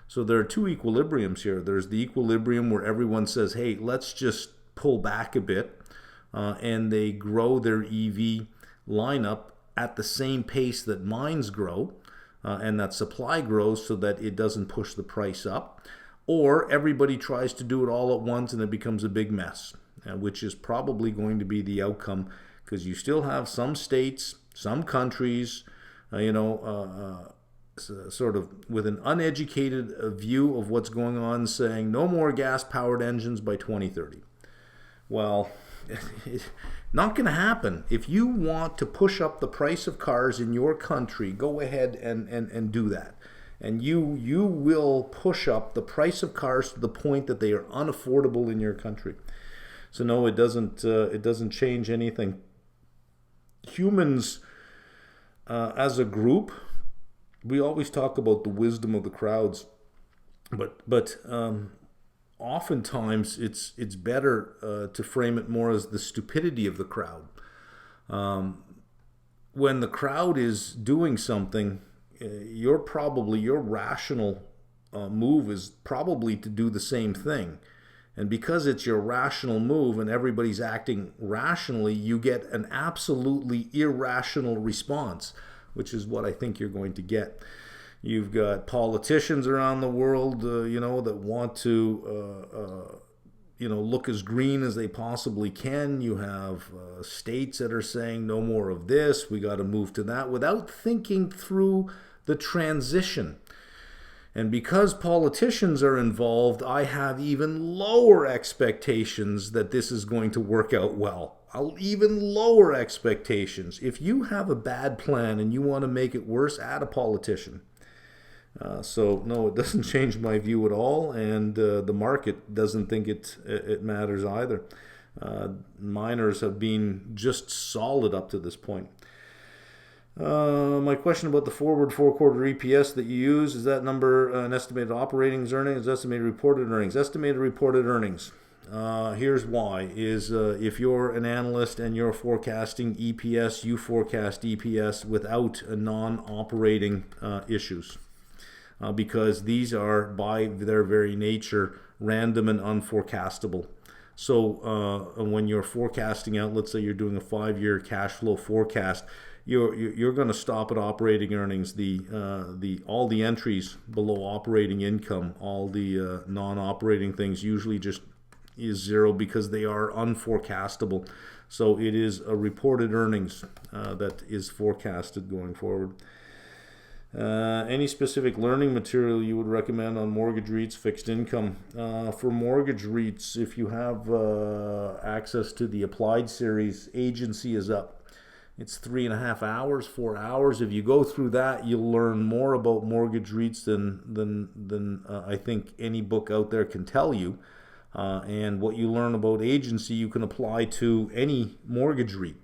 So there are two equilibriums here. There's the equilibrium where everyone says, hey, let's just pull back a bit, and they grow their EV lineup at the same pace that mines grow, and that supply grows so that it doesn't push the price up. Or everybody tries to do it all at once and it becomes a big mess, which is probably going to be the outcome, because you still have some states, some countries, sort of with an uneducated view of what's going on, saying no more gas-powered engines by 2030. Well, not going to happen. If you want to push up the price of cars in your country, go ahead and do that. And you will push up the price of cars to the point that they are unaffordable in your country. So no, it doesn't change anything. Humans, as a group, we always talk about the wisdom of the crowds, but oftentimes it's better to frame it more as the stupidity of the crowd. When the crowd is doing something, your rational move is probably to do the same thing. And because it's your rational move and everybody's acting rationally, you get an absolutely irrational response, which is what I think you're going to get. You've got politicians around the world, that want to, look as green as they possibly can. You have states that are saying no more of this, we got to move to that, without thinking through the transition. And because politicians are involved, I have even lower expectations that this is going to work out well. Even lower expectations. If you have a bad plan and you want to make it worse, add a politician. So no, it doesn't change my view at all, and the market doesn't think it matters either. Miners have been just solid up to this point. My question about the forward 4-quarter EPS that you use, is that number an estimated operating earnings, estimated reported earnings? Estimated reported earnings. Here's why, is if you're an analyst and you're forecasting EPS, you forecast EPS without non-operating issues. because these are, by their very nature, random and unforecastable. So when you're forecasting out, let's say you're doing a 5-year cash flow forecast, you're going to stop at operating earnings. All the entries below operating income, all the non-operating things usually just is zero because they are unforecastable. So it is a reported earnings that is forecasted going forward. Any specific learning material you would recommend on mortgage REITs, fixed income? For mortgage REITs, if you have access to the Applied series, Agency is up. It's 3.5 hours, 4 hours. If you go through that, you'll learn more about mortgage REITs than I think any book out there can tell you. And what you learn about Agency, you can apply to any mortgage REIT.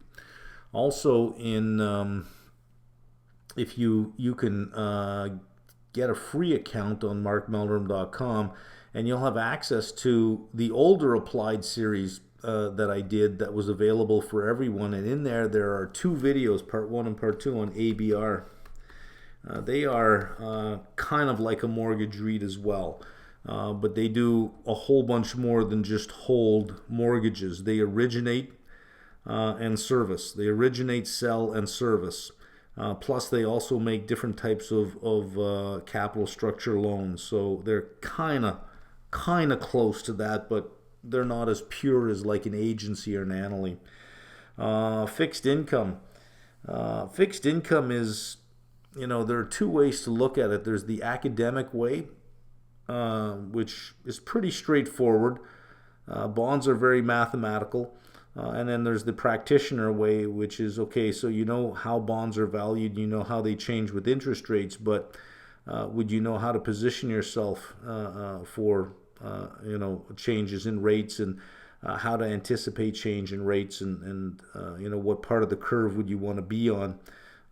Also, if you can get a free account on markmeldrum.com, and you'll have access to the older Applied series that I did that was available for everyone. And in there are 2 videos, part 1 and part 2, on ABR. They are kind of like a mortgage REIT as well. But they do a whole bunch more than just hold mortgages. They originate and service. They originate, sell, and service. Plus, they also make different types of capital structure loans. So they're kind of close to that, but they're not as pure as like an Agency or an Annaly. Fixed income. Fixed income is, there are 2 ways to look at it. There's the academic way, which is pretty straightforward. Bonds are very mathematical. And then there's the practitioner way, which is, okay, so you know how bonds are valued, you know how they change with interest rates, but would you know how to position yourself for changes in rates, and how to anticipate change in rates, and what part of the curve would you want to be on?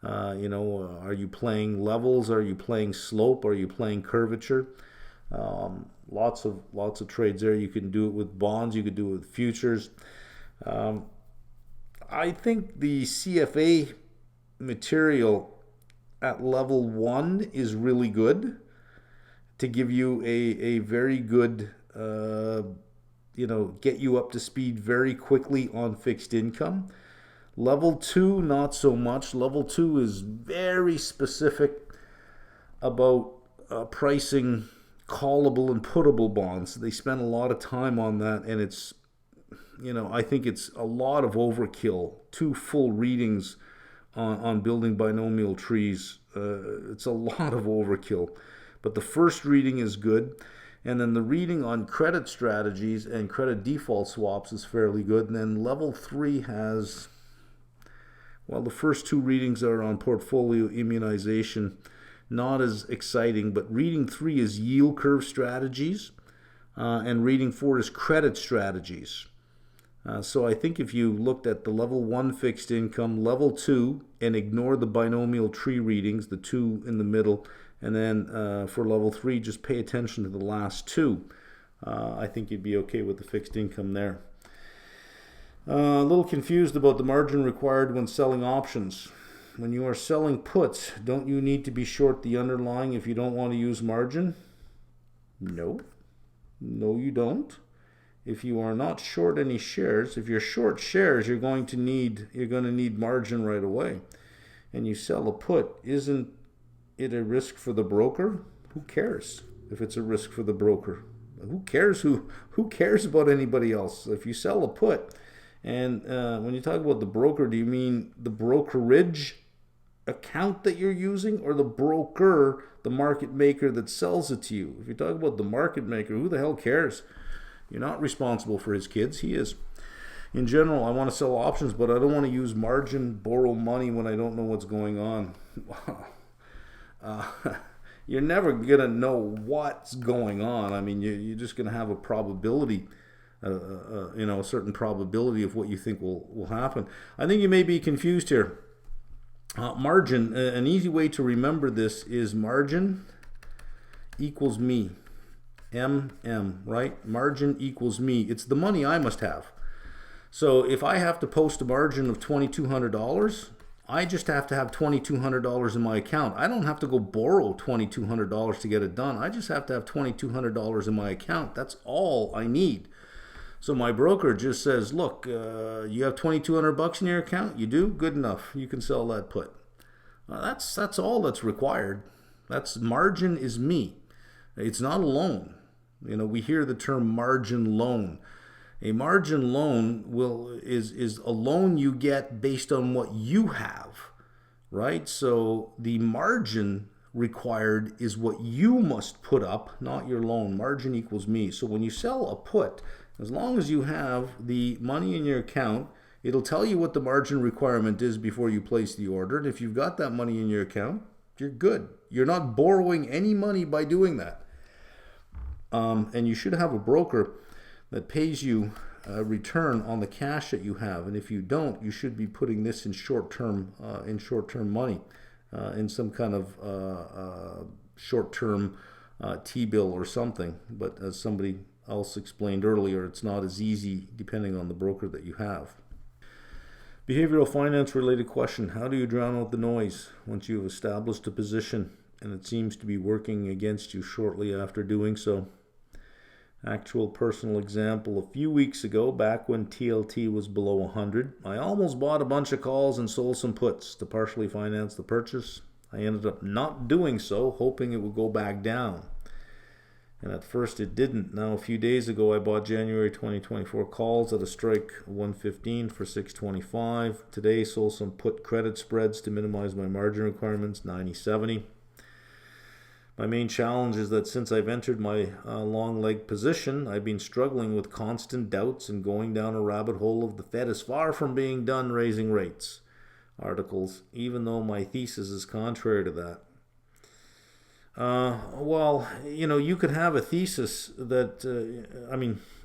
Are you playing levels? Are you playing slope? Are you playing curvature? Lots of trades there. You can do it with bonds. You could do it with futures. I think the CFA material at level 1 is really good to give you a very good, get you up to speed very quickly on fixed income. Level 2, not so much. Level 2 is very specific about pricing callable and puttable bonds. They spend a lot of time on that, and it's, I think it's a lot of overkill. 2 full readings on building binomial trees. It's a lot of overkill. But the first reading is good. And then the reading on credit strategies and credit default swaps is fairly good. And then level 3 has, the first 2 readings are on portfolio immunization. Not as exciting, but reading 3 is yield curve strategies. And reading 4 is credit strategies. So I think if you looked at the level 1 fixed income, level 2, and ignore the binomial tree readings, the 2 in the middle, and then for level 3, just pay attention to the last 2. I think you'd be okay with the fixed income there. A little confused about the margin required when selling options. When you are selling puts, don't you need to be short the underlying if you don't want to use margin? No, you don't. If you are not short any shares, if you're short shares, you're going to need margin right away. And you sell a put, isn't it a risk for the broker? Who cares if it's a risk for the broker? Who cares about anybody else? If you sell a put, and when you talk about the broker, do you mean the brokerage account that you're using, or the broker, the market maker that sells it to you? If you talk about the market maker, who the hell cares? You're not responsible for his kids. He is. In general, I want to sell options, but I don't want to use margin, borrow money when I don't know what's going on. You're never going to know what's going on. I mean, you're just going to have a probability, a certain probability of what you think will happen. I think you may be confused here. Margin, an easy way to remember this is margin equals me. Right? Margin equals me. It's the money I must have. So if I have to post a margin of $2,200, I just have to have $2,200 in my account. I don't have to go borrow $2,200 to get it done. I just have to have $2,200 in my account. That's all I need. So my broker just says, look, you have $2,200 in your account? You do? Good enough. You can sell that put. That's all that's required. That's margin is me. It's not a loan. We hear the term margin loan. A margin loan is a loan you get based on what you have, right? So the margin required is what you must put up, not your loan. Margin equals me. So when you sell a put, as long as you have the money in your account, it'll tell you what the margin requirement is before you place the order. And if you've got that money in your account, you're good. You're not borrowing any money by doing that. And you should have a broker that pays you a return on the cash that you have. And if you don't, you should be putting this in short-term money, in some kind of short-term T-bill or something. But as somebody else explained earlier, it's not as easy depending on the broker that you have. Behavioral finance related question. How do you drown out the noise once you've established a position and it seems to be working against you shortly after doing so? Actual personal example. A few weeks ago, back when TLT was below 100, I almost bought a bunch of calls and sold some puts to partially finance the purchase. I ended up not doing so, hoping it would go back down. And at first it didn't. Now a few days ago I bought January 2024 calls at a strike 115 for 625. Today sold some put credit spreads to minimize my margin requirements, 90-70. My main challenge is that since I've entered my long leg position, I've been struggling with constant doubts and going down a rabbit hole of the Fed is far from being done raising rates articles, even though my thesis is contrary to that. Well, you could have a thesis that,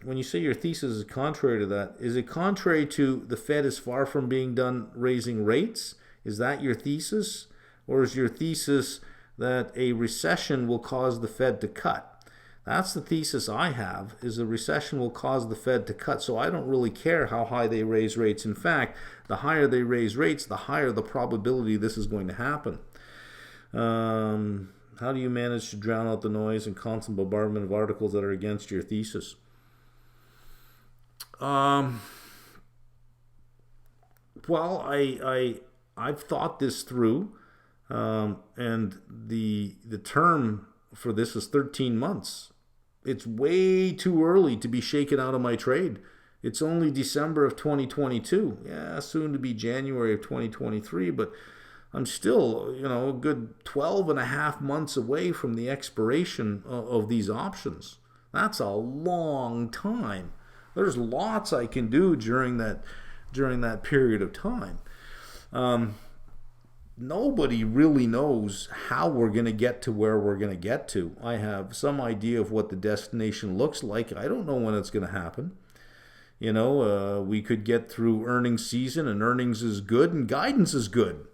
when you say your thesis is contrary to that, is it contrary to the Fed is far from being done raising rates? Is that your thesis? Or is your thesis that a recession will cause the Fed to cut? That's the thesis I have, is a recession will cause the Fed to cut. So I don't really care how high they raise rates. In fact, the higher they raise rates, the higher the probability this is going to happen. How do you manage to drown out the noise and constant bombardment of articles that are against your thesis? Well, I've thought this through, and the term for this is 13 months. It's way too early to be shaken out of my trade. It's only December of 2022. Yeah, soon to be January of 2023, but I'm still, a good 12 and a half months away from the expiration of these options. That's a long time. There's lots I can do during that period of time. Nobody really knows how we're going to get to where we're going to get to. I have some idea of what the destination looks like. I don't know when it's going to happen. We could get through earnings season and earnings is good and guidance is good.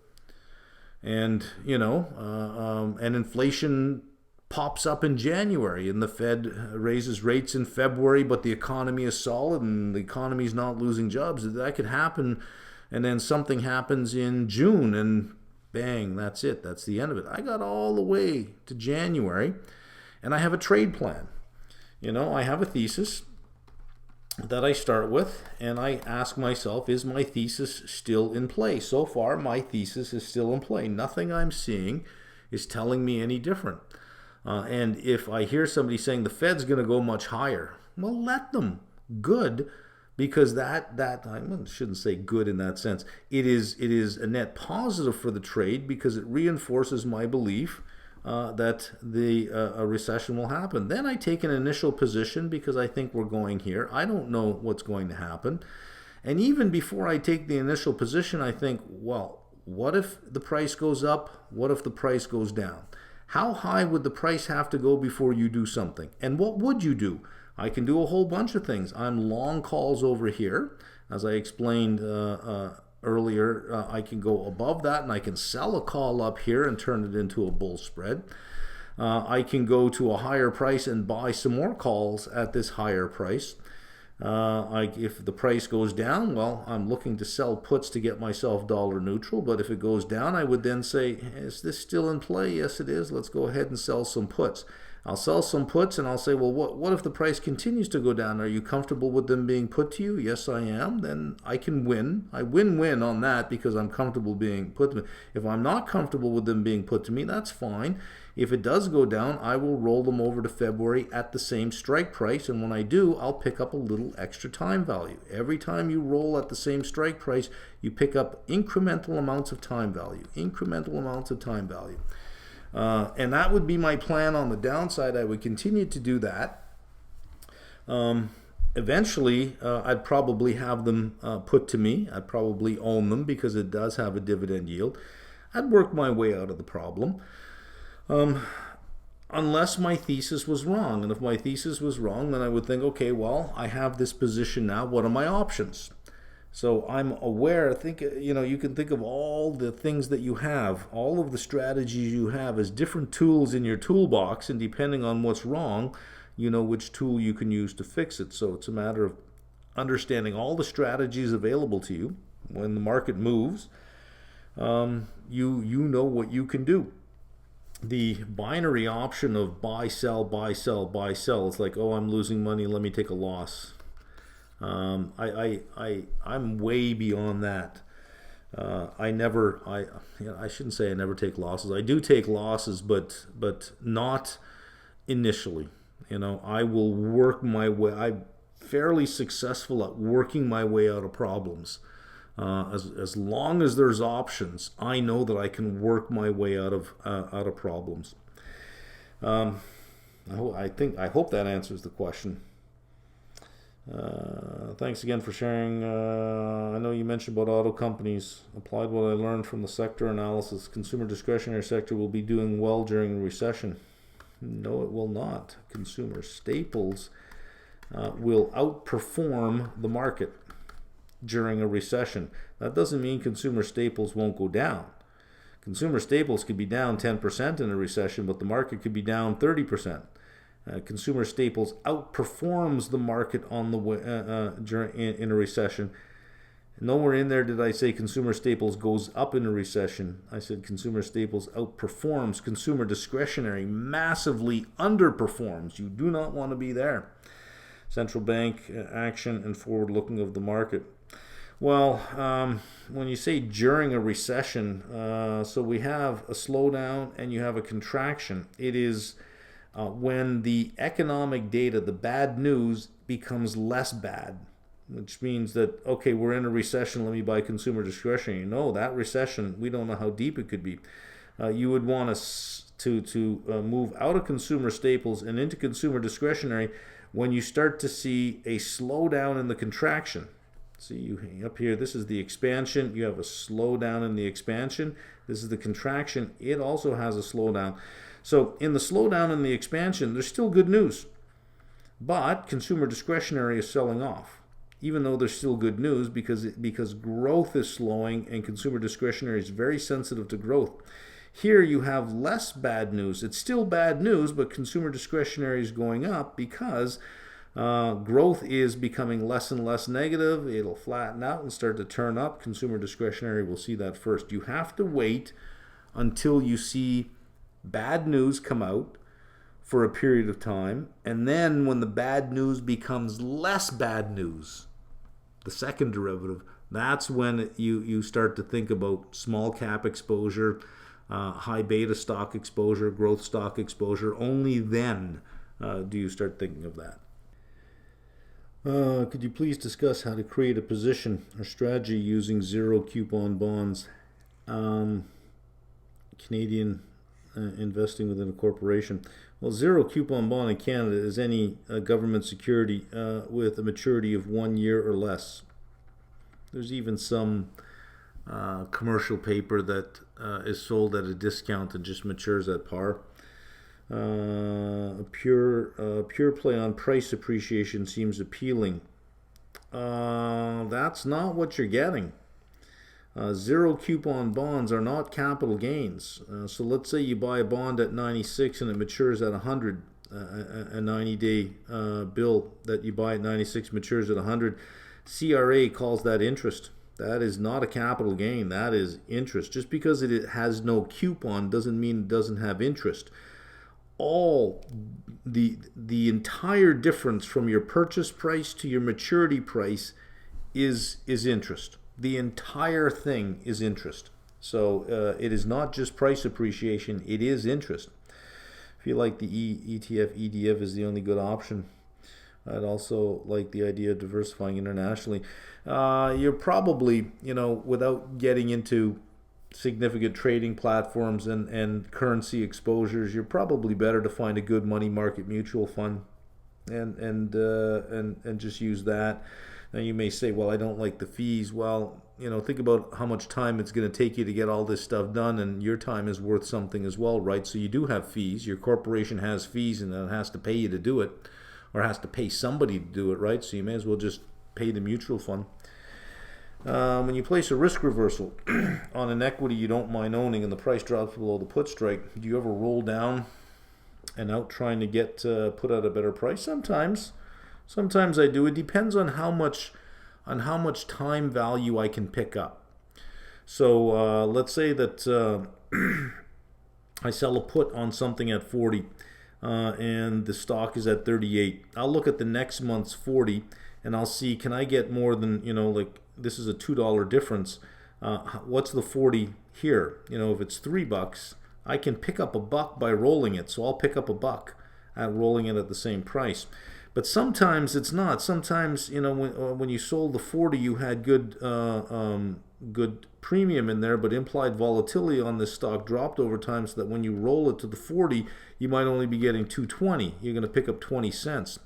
And, and inflation pops up in January and the Fed raises rates in February, but the economy is solid and the economy is not losing jobs. That could happen. And then something happens in June and bang, that's it. That's the end of it. I got all the way to January and I have a trade plan. I have a thesis that I start with, and I ask myself, is my thesis still in play? So far, my thesis is still in play. Nothing I'm seeing is telling me any different. And if I hear somebody saying the Fed's going to go much higher, well, let them. Good, because that I shouldn't say good in that sense. It is a net positive for the trade because it reinforces my belief that a recession will happen. Then I take an initial position because I think we're going here. I don't know what's going to happen. And even before I take the initial position, I think, well, what if the price goes up? What if the price goes down? How high would the price have to go before you do something? And what would you do? I can do a whole bunch of things. I'm long calls over here. As I explained earlier, I can go above that and I can sell a call up here and turn it into a bull spread. I can go to a higher price and buy some more calls at this higher price. If the price goes down, well, I'm looking to sell puts to get myself dollar neutral. But if it goes down, I would then say, is this still in play? Yes, it is. Let's go ahead and sell some puts. I'll sell some puts and I'll say, well, what if the price continues to go down? Are you comfortable with them being put to you? Yes, I am. Then I can win. I win-win on that because I'm comfortable being put to me. If I'm not comfortable with them being put to me, that's fine. If it does go down, I will roll them over to February at the same strike price. And when I do, I'll pick up a little extra time value. Every time you roll at the same strike price, you pick up incremental amounts of time value. Incremental amounts of time value. And that would be my plan on the downside. I would continue to do that. Eventually, I'd probably have them put to me. I'd probably own them because it does have a dividend yield. I'd work my way out of the problem. Unless my thesis was wrong. And if my thesis was wrong, then I would think, okay, well, I have this position now. What are my options? So I'm aware, you can think of all the things that you have, all of the strategies you have as different tools in your toolbox, and depending on what's wrong, you know which tool you can use to fix it. So it's a matter of understanding all the strategies available to you. When the market moves, you know what you can do. The binary option of buy, sell, buy, sell, buy, sell, it's like, oh, I'm losing money, let me take a loss. I'm way beyond that. I shouldn't say I never take losses. I do take losses, but not initially. I will work my way. I'm fairly successful at working my way out of problems. As long as there's options, I know that I can work my way out of problems. I hope that answers the question. Thanks again for sharing. I know you mentioned about auto companies. Applied what I learned from the sector analysis. Consumer discretionary sector will be doing well during a recession. No, it will not. Consumer staples will outperform the market during a recession. That doesn't mean consumer staples won't go down. Consumer staples could be down 10% in a recession, but the market could be down 30%. Consumer staples outperforms the market on the way, in a recession. Nowhere in there did I say consumer staples goes up in a recession. I said consumer staples outperforms. Consumer discretionary massively underperforms. You do not want to be there. Central bank action and forward looking of the market. Well, when you say during a recession, so we have a slowdown and you have a contraction. It is when the economic data, the bad news, becomes less bad, which means that, okay, we're in a recession, let me buy consumer discretionary. No, that recession, we don't know how deep it could be. You would want to move out of consumer staples and into consumer discretionary when you start to see a slowdown in the contraction. See, up here, this is the expansion. You have a slowdown in the expansion. This is the contraction. It also has a slowdown. So in the slowdown and the expansion, there's still good news. But consumer discretionary is selling off, even though there's still good news because growth is slowing and consumer discretionary is very sensitive to growth. Here you have less bad news. It's still bad news, but consumer discretionary is going up because growth is becoming less and less negative. It'll flatten out and start to turn up. Consumer discretionary will see that first. You have to wait until you see bad news come out for a period of time, and then when the bad news becomes less bad news, the second derivative, that's when you start to think about small cap exposure, high beta stock exposure, growth stock exposure. Only then do you start thinking of that. Could you please discuss how to create a position or strategy using zero coupon bonds? Canadian investing within a corporation. Well, zero coupon bond in Canada is any government security with a maturity of 1 year or less. There's even some commercial paper that is sold at a discount and just matures at par. Pure play on price appreciation seems appealing. That's not what you're getting. Zero coupon bonds are not capital gains. So let's say you buy a bond at 96 and it matures at 100. a 90-day bill that you buy at 96 matures at 100. CRA calls that interest. That is not a capital gain. That is interest. Just because it has no coupon doesn't mean it doesn't have interest. All the entire difference from your purchase price to your maturity price is interest. The entire thing is interest. So it is not just price appreciation, it is interest. I feel like the ETF EDF is the only good option. I'd also like the idea of diversifying internationally. You're probably, without getting into significant trading platforms and currency exposures, you're probably better to find a good money market mutual fund and just use that. Now you may say, well, I don't like the fees. Well, think about how much time it's going to take you to get all this stuff done, and your time is worth something as well, right? So you do have fees. Your corporation has fees, and it has to pay you to do it, or has to pay somebody to do it, right? So you may as well just pay the mutual fund. When you place a risk reversal on an equity you don't mind owning and the price drops below the put strike, do you ever roll down and out trying to get put at a better price? Sometimes I do. It depends on how much time value I can pick up. So let's say that I sell a put on something at 40 and the stock is at 38. I'll look at the next month's 40 and I'll see, can I get more than, like this is a $2 difference. What's the 40 here? If it's $3, I can pick up $1 by rolling it. So I'll pick up $1 at rolling it at the same price. But sometimes it's not. Sometimes, when you sold the 40, you had good premium in there, but implied volatility on this stock dropped over time, so that when you roll it to the 40, you might only be getting 220. You're going to pick up 20 cents.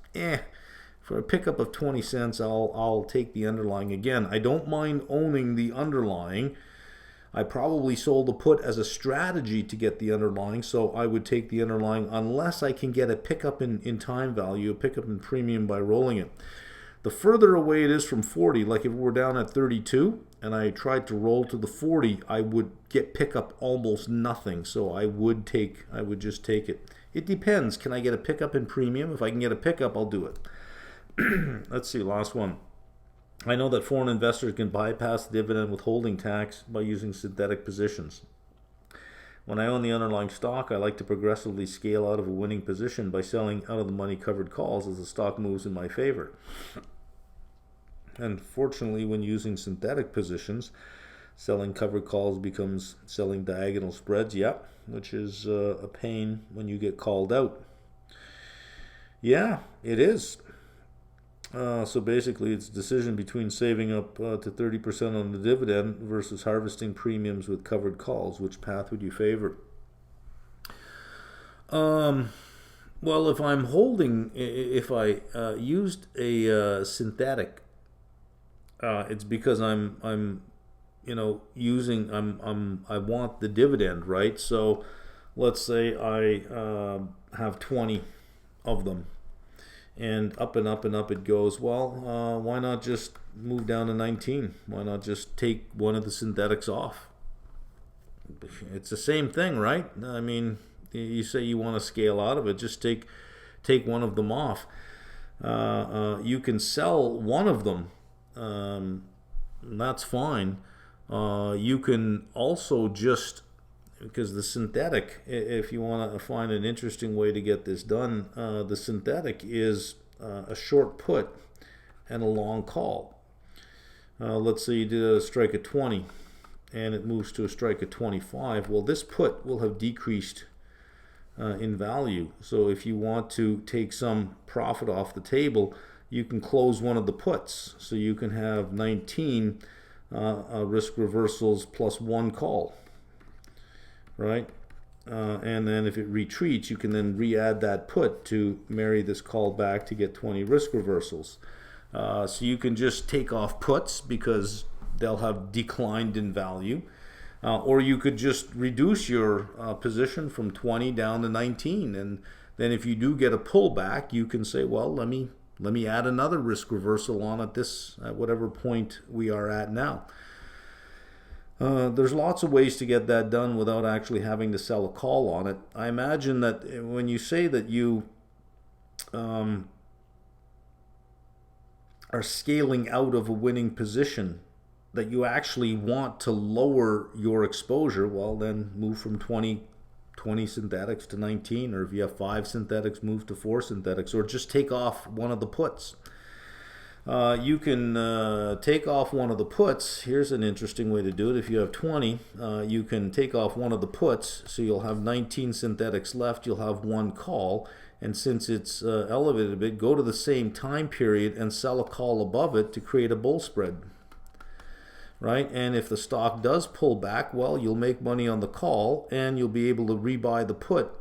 For a pickup of 20 cents, I'll take the underlying. Again, I don't mind owning the underlying. I probably sold a put as a strategy to get the underlying, so I would take the underlying unless I can get a pickup in time value, a pickup in premium by rolling it. The further away it is from 40, like if we're down at 32 and I tried to roll to the 40, I would get pickup almost nothing, so I would just take it. It depends. Can I get a pickup in premium? If I can get a pickup, I'll do it. Let's see, last one. I know that foreign investors can bypass the dividend withholding tax by using synthetic positions. When I own the underlying stock, I like to progressively scale out of a winning position by selling out of the money covered calls as the stock moves in my favor. And fortunately, when using synthetic positions, selling covered calls becomes selling diagonal spreads, which is a pain when you get called out. Yeah, it is. So basically, it's a decision between saving up to 30% on the dividend versus harvesting premiums with covered calls. Which path would you favor? Well, if I'm holding, if I used a synthetic, it's because I'm using, I want the dividend, right? So let's say I have 20 of them. And up and up and up it goes. Well, why not just move down to 19? Why not just take one of the synthetics off? It's the same thing, right? I mean, you say you want to scale out of it, just take one of them off. You can sell one of them. That's fine. You can also just, because the synthetic, if you want to find an interesting way to get this done, the synthetic is a short put and a long call. Let's say you did a strike at 20 and it moves to a strike at 25. Well, this put will have decreased in value. So if you want to take some profit off the table, you can close one of the puts. So you can have 19 risk reversals plus one call. Right? And then if it retreats, you can then re-add that put to marry this call back to get 20 risk reversals. So you can just take off puts because they'll have declined in value. Or you could just reduce your position from 20 down to 19. And then if you do get a pullback, you can say, well, let me add another risk reversal on at whatever point we are at now. There's lots of ways to get that done without actually having to sell a call on it. I imagine that when you say that you um, are scaling out of a winning position that you actually want to lower your exposure, well, then move from 20 synthetics to 19, or if you have 5 synthetics, move to 4 synthetics, or just take off one of the puts. You can take off one of the puts. Here's an interesting way to do it. If you have 20, you can take off one of the puts, so you'll have 19 synthetics left, you'll have one call, and since it's elevated a bit, go to the same time period and sell a call above it to create a bull spread. Right? And if the stock does pull back, well, you'll make money on the call, and you'll be able to rebuy the put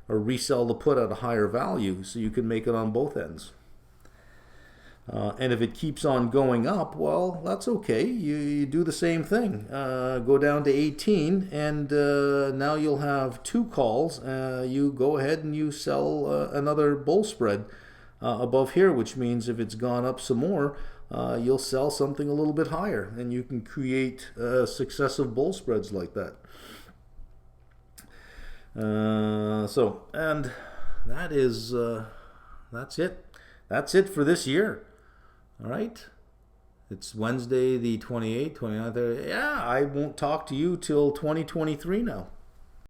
or resell the put at a higher value, so you can make it on both ends. And if it keeps on going up, well, that's okay. You do the same thing. Go down to 18, and now you'll have 2 calls. You go ahead and you sell another bull spread above here, which means if it's gone up some more, you'll sell something a little bit higher, and you can create successive bull spreads like that. And that is that's it. That's it for this year. All right. It's Wednesday the 28th, 29th. Yeah, I won't talk to you till 2023 now.